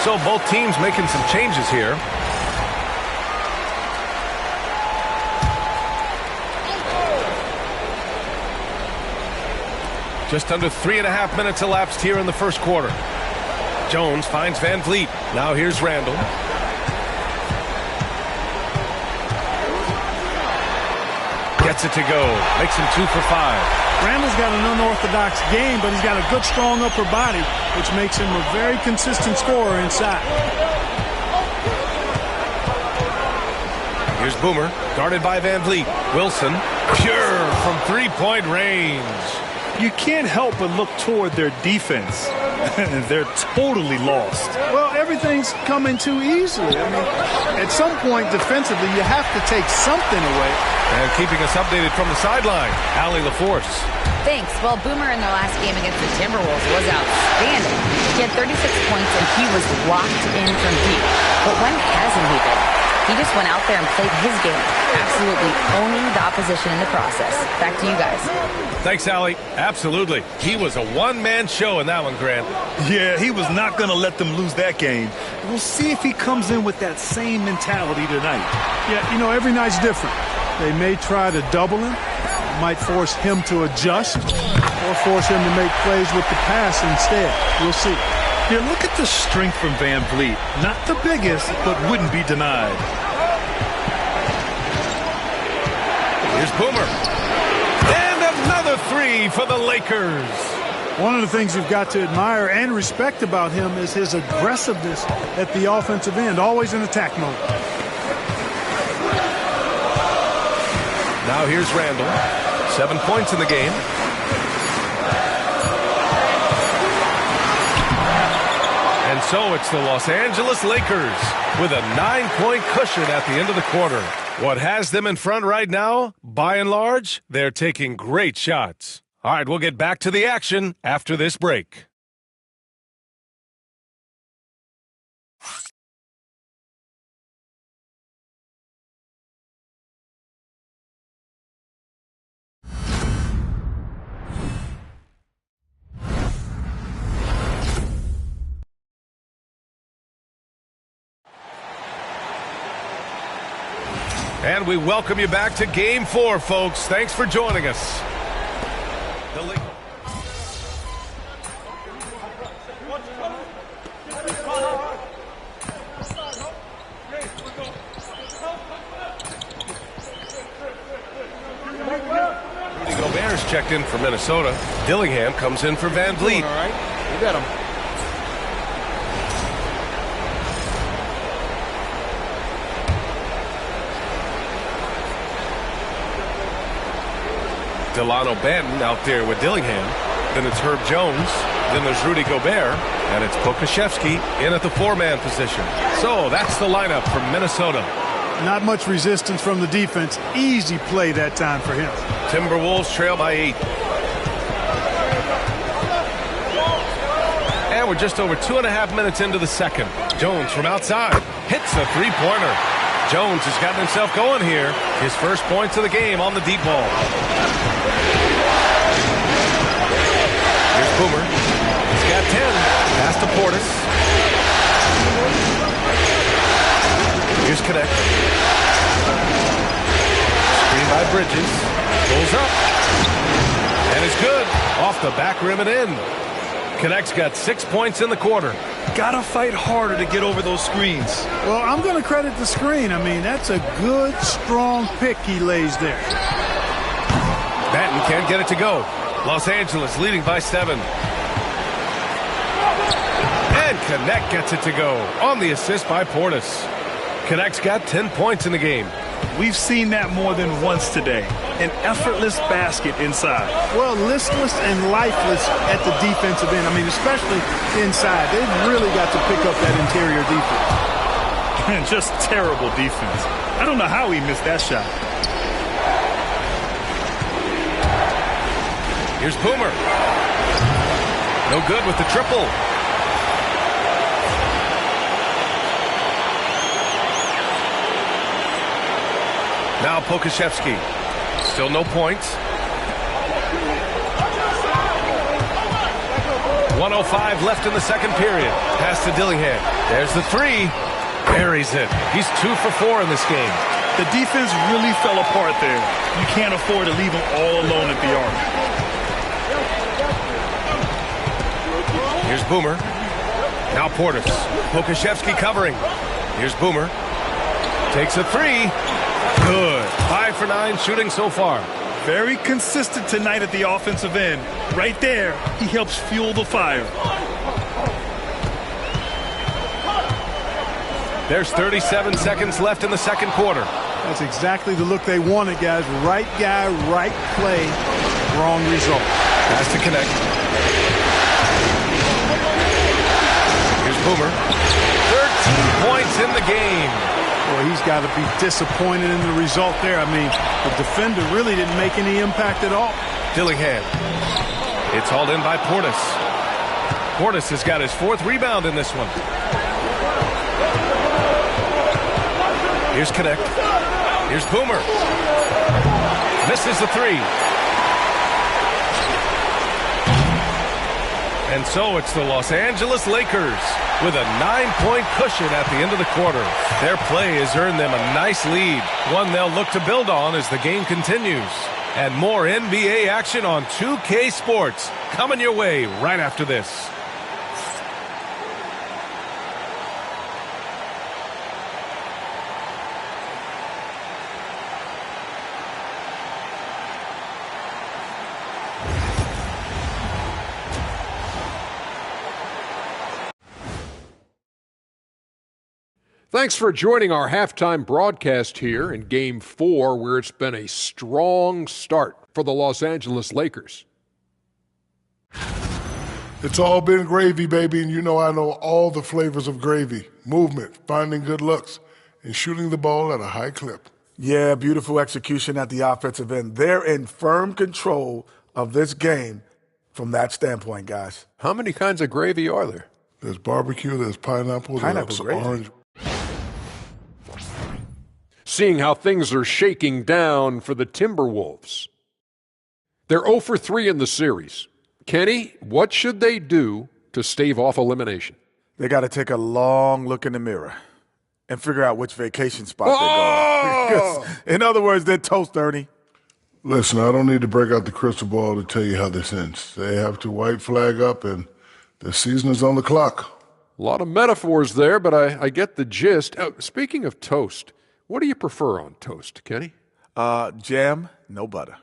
So both teams making some changes here. Just under 3.5 minutes elapsed here in the first quarter. Jones finds Van Vliet. Now here's Randall. Gets it to go. Makes him 2 for 5. Randall's got an unorthodox game, but he's got a good, strong upper body, which makes him a very consistent scorer inside. Here's Boomer, guarded by Van Vliet. Wilson, pure from three-point range. You can't help but look toward their defense. They're totally lost. Well, everything's coming too easily. I mean, at some point defensively, you have to take something away. And keeping us updated from the sideline, Allie LaForce. Thanks. Well, Boomer in their last game against the Timberwolves was outstanding. He had 36 points, and he was locked in from deep. But when hasn't he been? He just went out there and played his game, absolutely owning the opposition in the process. Back to you guys. Thanks, Allie. Absolutely. He was a one-man show in that one, Grant. Yeah, he was not going to let them lose that game. We'll see if he comes in with that same mentality tonight. Yeah, you know, every night's different. They may try to double him, might force him to adjust, or force him to make plays with the pass instead. We'll see. Yeah, look at the strength from Van Vliet. Not the biggest, but wouldn't be denied. Here's Boomer. And another 3 for the Lakers. One of the things you've got to admire and respect about him is his aggressiveness at the offensive end, always in attack mode. Now here's Randall. 7 points in the game. And so it's the Los Angeles Lakers with a 9-point cushion at the end of the quarter. What has them in front right now? By and large, they're taking great shots. All right, we'll get back to the action after this break. And we welcome you back to Game 4, folks. Thanks for joining us. Rudy Gobert's checked in for Minnesota. Dillingham comes in for Van Vliet. All right, you got him. Delano Banton out there with Dillingham. Then it's Herb Jones. Then there's Rudy Gobert. And it's Pokusevski in at the 4-man position. So that's the lineup from Minnesota. Not much resistance from the defense. Easy play that time for him. Timberwolves trail by 8. And we're just over 2.5 minutes into the second. Jones from outside hits a three-pointer. Jones has gotten himself going here. His first points of the game on the deep ball. Here's Boomer. He's got 10. Pass to Portis. Here's Connect. Screen by Bridges. Pulls up. And it's good. Off the back rim and in. Connect's got 6 points in the quarter. Gotta fight harder to get over those screens. Well, I'm going to credit the screen. I mean, that's a good, strong pick he lays there. Batten can't get it to go. Los Angeles leading by 7. And Connect gets it to go on the assist by Portis. Connect's got 10 points in the game. We've seen that more than once today. An effortless basket inside. Well, listless and lifeless at the defensive end. I mean, especially inside. They've really got to pick up that interior defense. Just terrible defense. I don't know how he missed that shot. Here's Boomer. No good with the triple. Now Pokusevski. Still no points. 1:05 left in the second period. Pass to Dillingham. There's the 3. Buries it. He's 2 for 4 in this game. The defense really fell apart there. You can't afford to leave them all alone at the arc. Here's Boomer. Now Portis. Pokusevski covering. Here's Boomer. Takes a 3. Good. 5 for 9 shooting so far. Very consistent tonight at the offensive end. Right there, he helps fuel the fire. There's 37 seconds left in the second quarter. That's exactly the look they wanted, guys. Right guy, right play, wrong result. Has to connect. Here's Boomer. 13 points in the game. Well, he's got to be disappointed in the result there. I mean, the defender really didn't make any impact at all. Dillingham. It's hauled in by Portis. Portis has got his 4th rebound in this one. Here's Connect. Here's Boomer. Misses the 3. And so it's the Los Angeles Lakers with a 9-point cushion at the end of the quarter. Their play has earned them a nice lead, one they'll look to build on as the game continues. And more NBA action on 2K Sports coming your way right after this. Thanks for joining our halftime broadcast here in Game 4, where it's been a strong start for the Los Angeles Lakers. It's all been gravy, baby, and you know I know all the flavors of gravy. Movement, finding good looks, and shooting the ball at a high clip. Yeah, beautiful execution at the offensive end. They're in firm control of this game from that standpoint, guys. How many kinds of gravy are there? There's barbecue, there's pineapple, there's orange. Seeing how things are shaking down for the Timberwolves. They're 0 for 3 in the series. Kenny, what should they do to stave off elimination? They got to take a long look in the mirror and figure out which vacation spot they're going. In other words, they're toast, Ernie. Listen, I don't need to break out the crystal ball to tell you how this ends. They have to white flag up, and the season is on the clock. A lot of metaphors there, but I get the gist. Speaking of toast, what do you prefer on toast, Kenny? Jam, no butter.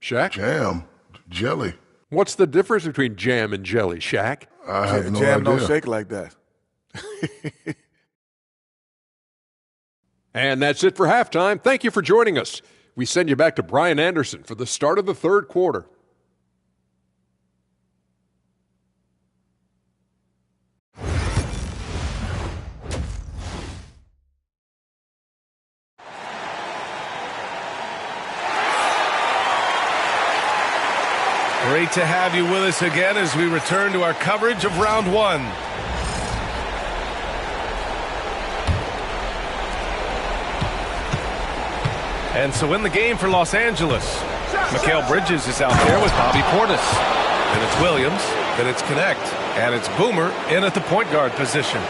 Shaq? Jam, jelly. What's the difference between jam and jelly, Shaq? I have no jam idea. don't shake like that. And that's it for halftime. Thank you for joining us. We send you back to Brian Anderson for the start of the third quarter. Great to have you with us again as we return to our coverage of round 1. And so in the game for Los Angeles, Mikal Bridges is out there with Bobby Portis. Then it's Williams, then it's Connect, and it's Boomer in at the point guard position.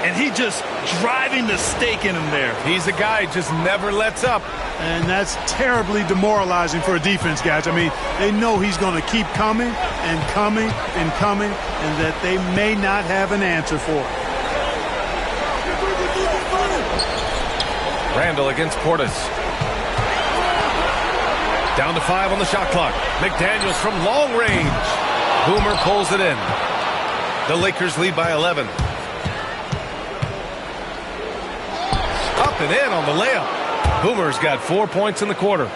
And he just driving the stake in him there. He's a guy who just never lets up. And that's terribly demoralizing for a defense, guys. I mean, they know he's going to keep coming, and coming and coming, and that they may not have an answer for it. Randall against Portis. Down to 5 on the shot clock. McDaniels from long range. Boomer pulls it in. The Lakers lead by 11. Up and in on the layup. Boomer's got 4 points in the quarter.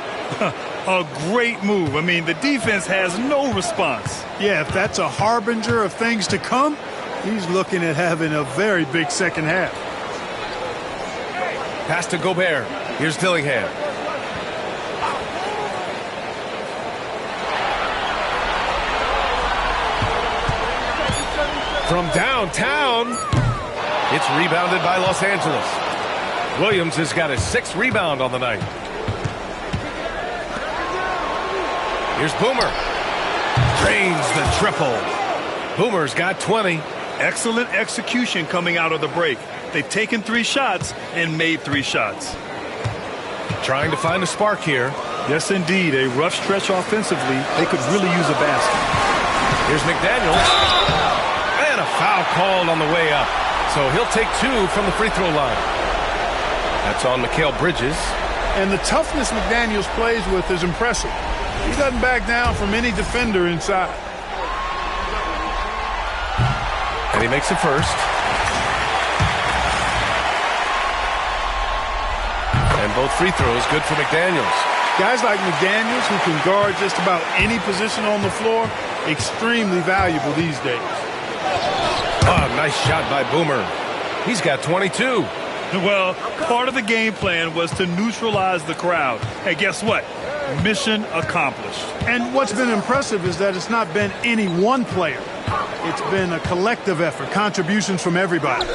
A great move. I mean, the defense has no response. Yeah, if that's a harbinger of things to come, he's looking at having a very big second half. Pass to Gobert. Here's Dillingham. From downtown, it's rebounded by Los Angeles. Williams has got his 6th rebound on the night. Here's Boomer. Drains the triple. Boomer's got 20. Excellent execution coming out of the break. They've taken 3 shots and made 3 shots. Trying to find a spark here. Yes, indeed. A rough stretch offensively. They could really use a basket. Here's McDaniels. And a foul called on the way up. So he'll take 2 from the free throw line. That's on Mikal Bridges. And the toughness McDaniels plays with is impressive. He doesn't back down from any defender inside. And he makes it first. And both free throws good for McDaniels. Guys like McDaniels, who can guard just about any position on the floor, extremely valuable these days. Oh, nice shot by Boomer. He's got 22. Well, part of the game plan was to neutralize the crowd. Hey, guess what? Mission accomplished. And what's been impressive is that it's not been any one player. It's been a collective effort, contributions from everybody.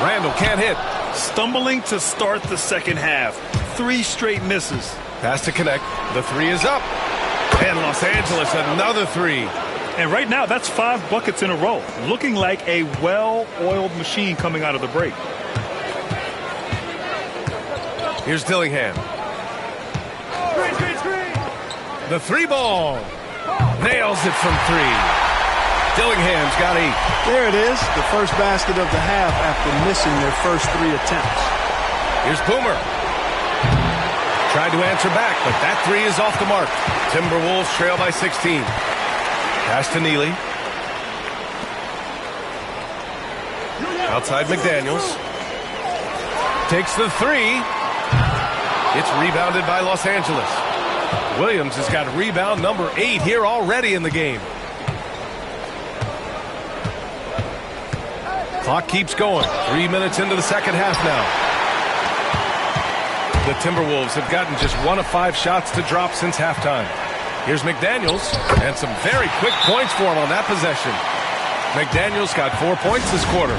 Randall can't hit. Stumbling to start the second half. 3 straight misses. Pass to connect. The 3 is up. And Los Angeles, another 3. And right now, that's 5 buckets in a row. Looking like a well-oiled machine coming out of the break. Here's Dillingham. The 3 ball. Nails it from 3. Dillingham's got 8. There it is, the first basket of the half after missing their first 3 attempts. Here's Boomer. Tried to answer back, but that 3 is off the mark. Timberwolves trail by 16. Pass to Neely. Outside McDaniels. Takes the 3. It's rebounded by Los Angeles. Williams has got rebound number 8 here already in the game. Clock keeps going. 3 minutes into the second half now. The Timberwolves have gotten just 1 of 5 shots to drop since halftime. Here's McDaniels, and some very quick points for him on that possession. McDaniels got 4 points this quarter.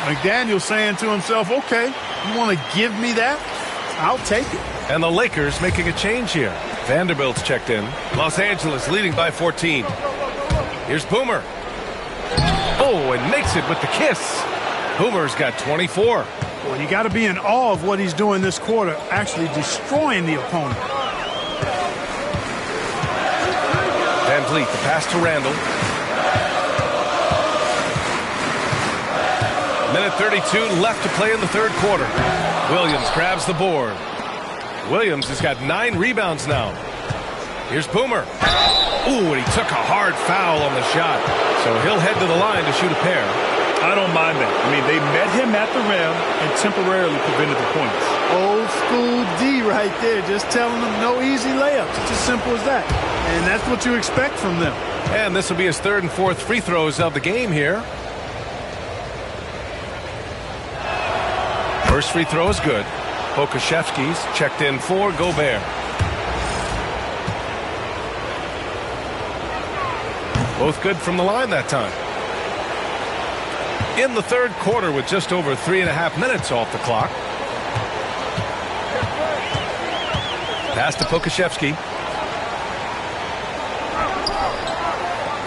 McDaniels saying to himself, okay, you want to give me that? I'll take it. And the Lakers making a change here. Vanderbilt's checked in. Los Angeles leading by 14. Here's Boomer. Oh, and makes it with the kiss. Boomer's got 24. Well, you got to be in awe of what he's doing this quarter, actually destroying the opponent. Van Vliet, the pass to Randall. Minute 32 left to play in the third quarter. Williams grabs the board. Williams has got 9 rebounds now. Here's Boomer. Ooh, and he took a hard foul on the shot. So he'll head to the line to shoot a pair. I don't mind that. I mean, they met him at the rim and temporarily prevented the points. Old school D right there, just telling them no easy layups. It's as simple as that. And that's what you expect from them. And this will be his 3rd and 4th free throws of the game here. First free throw is good. Pokusevski's checked in for Gobert. Both good from the line that time. In the third quarter with just over 3.5 minutes off the clock. Pass to Pokusevski.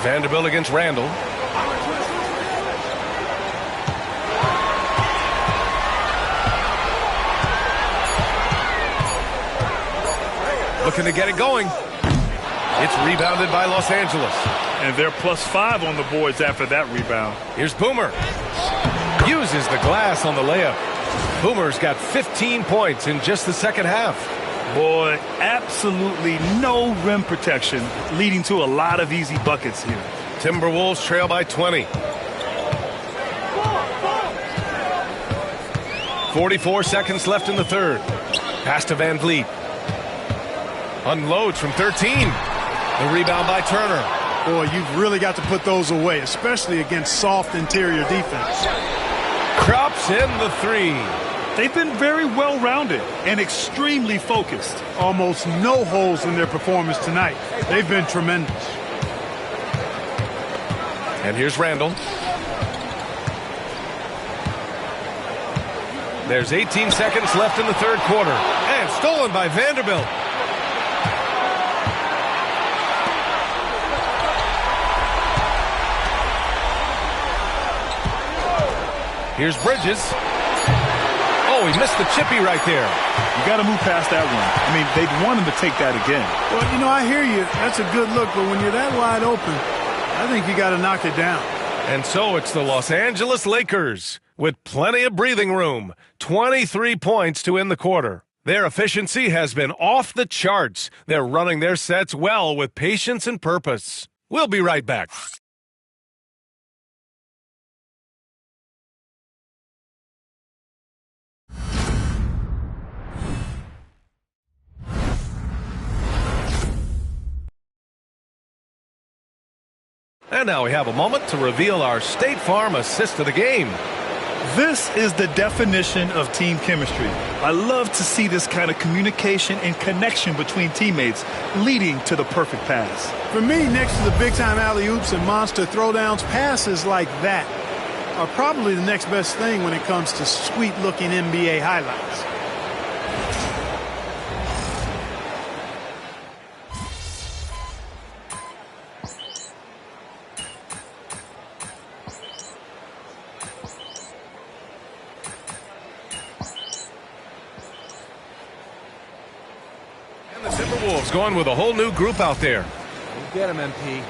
Vanderbilt against Randall. Looking to get it going. It's rebounded by Los Angeles. And they're +5 on the boards after that rebound. Here's Boomer. Uses the glass on the layup. Boomer's got 15 points in just the second half. Boy, absolutely no rim protection, leading to a lot of easy buckets here. Timberwolves trail by 20. 44 seconds left in the third. Pass to Van Vliet. Unloads from 13. The rebound by Turner. Boy, you've really got to put those away, especially against soft interior defense. Drops in the three. They've been very well-rounded and extremely focused. Almost no holes in their performance tonight. They've been tremendous. And here's Randall. There's 18 seconds left in the third quarter. And stolen by Vanderbilt. Here's Bridges. Oh, he missed the chippy right there. You got to move past that one. I mean, they'd want him to take that again. Well, you know, I hear you. That's a good look, but when you're that wide open, I think you got to knock it down. And so it's the Los Angeles Lakers with plenty of breathing room. 23 points to end the quarter. Their efficiency has been off the charts. They're running their sets well with patience and purpose. We'll be right back. And now we have a moment to reveal our State Farm assist of the game. This is the definition of team chemistry. I love to see this kind of communication and connection between teammates leading to the perfect pass. For me, next to the big-time alley-oops and monster throwdowns, passes like that are probably the next best thing when it comes to sweet-looking NBA highlights. Timberwolves going with a whole new group out there. Get him, MP.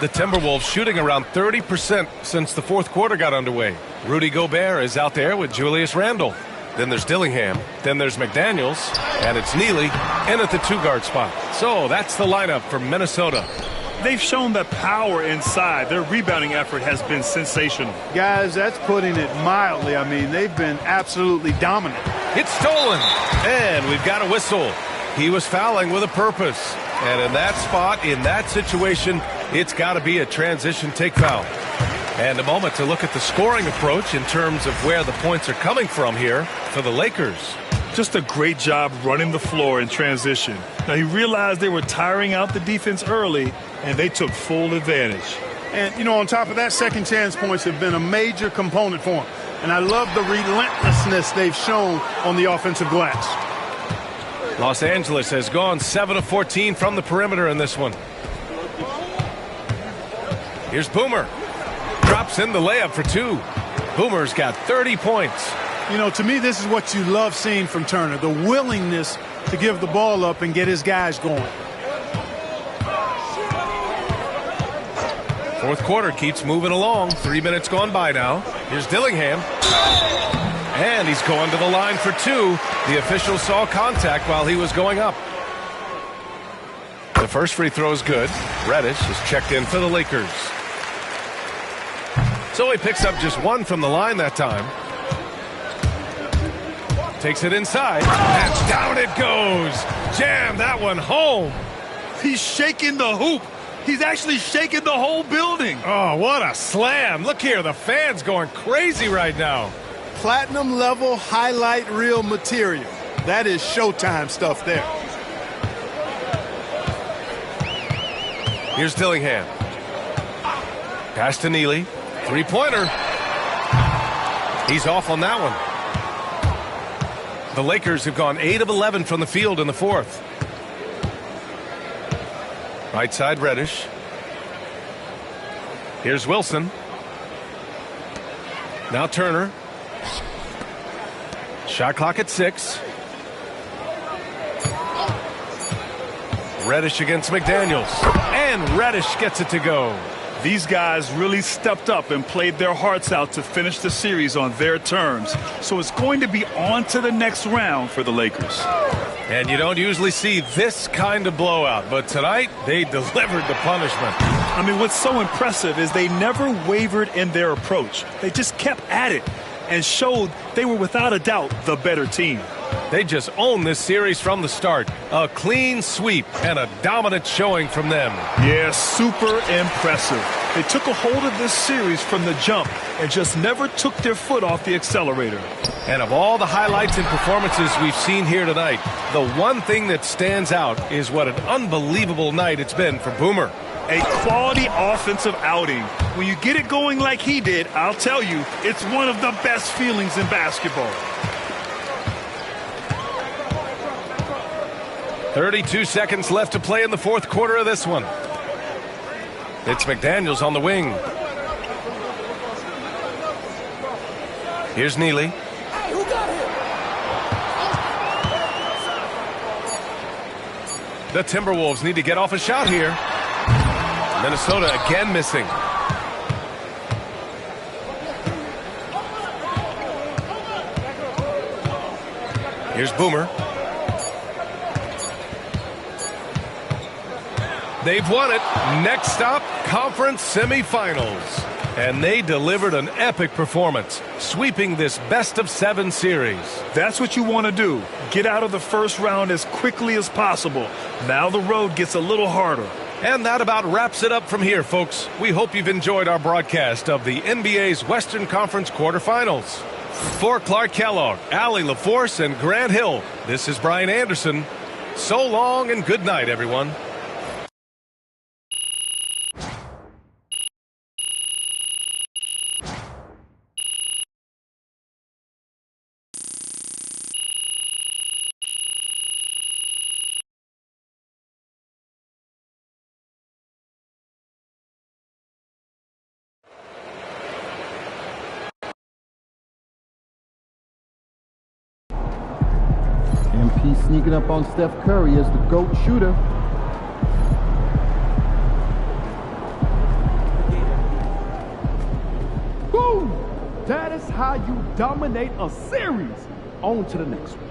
The Timberwolves shooting around 30% since the fourth quarter got underway. Rudy Gobert is out there with Julius Randle. Then there's Dillingham. Then there's McDaniels. And it's Neely in at the two-guard spot. So that's the lineup for Minnesota. They've shown that power inside. Their rebounding effort has been sensational. Guys, that's putting it mildly. I mean, they've been absolutely dominant. It's stolen. And we've got a whistle. He was fouling with a purpose. And in that spot, in that situation, it's got to be a transition take foul. And a moment to look at the scoring approach in terms of where the points are coming from here for the Lakers. Just a great job running the floor in transition. Now, he realized they were tiring out the defense early, and they took full advantage. And, you know, on top of that, second chance points have been a major component for him. And I love the relentlessness they've shown on the offensive glass. Los Angeles has gone 7 of 14 from the perimeter in this one. Here's Boomer. Drops in the layup for two. Boomer's got 30 points. You know, to me, this is what you love seeing from Turner, the willingness to give the ball up and get his guys going. Fourth quarter keeps moving along. 3 minutes gone by now. Here's Dillingham. And he's going to the line for two. The official saw contact while he was going up. The first free throw is good. Reddish is checked in for the Lakers. So he picks up just one from the line that time. Takes it inside, and down it goes. Jam that one home. He's shaking the hoop. He's actually shaking the whole building. Oh, what a slam. Look here, the fans going crazy right now. Platinum level highlight reel material. That is Showtime stuff there. Here's Dillingham. Pass to Neely. Three-pointer. He's off on that one. The Lakers have gone 8 of 11 from the field in the fourth. Right side, Reddish. Here's Wilson. Now Turner. Shot clock at 6. Reddish against McDaniels. And Reddish gets it to go. These guys really stepped up and played their hearts out to finish the series on their terms. So it's going to be on to the next round for the Lakers. And you don't usually see this kind of blowout, but tonight they delivered the punishment. I mean, what's so impressive is they never wavered in their approach. They just kept at it and showed they were without a doubt the better team. They just owned this series from the start. A clean sweep and a dominant showing from them. Yeah, super impressive. They took a hold of this series from the jump and just never took their foot off the accelerator. And of all the highlights and performances we've seen here tonight, the one thing that stands out is what an unbelievable night it's been for Boomer. A quality offensive outing. When you get it going like he did, I'll tell you, it's one of the best feelings in basketball. 32 seconds left to play in the fourth quarter of this one. It's McDaniels on the wing. Here's Neely. Hey, who got him? The Timberwolves need to get off a shot here. Minnesota again missing. Here's Boomer. They've won it. Next stop, conference semifinals. And they delivered an epic performance, sweeping this best-of-7 series. That's what you want to do. Get out of the first round as quickly as possible. Now the road gets a little harder. And that about wraps it up from here, folks. We hope you've enjoyed our broadcast of the NBA's Western Conference quarterfinals. For Clark Kellogg, Allie LaForce, and Grant Hill, this is Brian Anderson. So long and good night, everyone. MP sneaking up on Steph Curry as the GOAT shooter. Boom! That is how you dominate a series. On to the next one.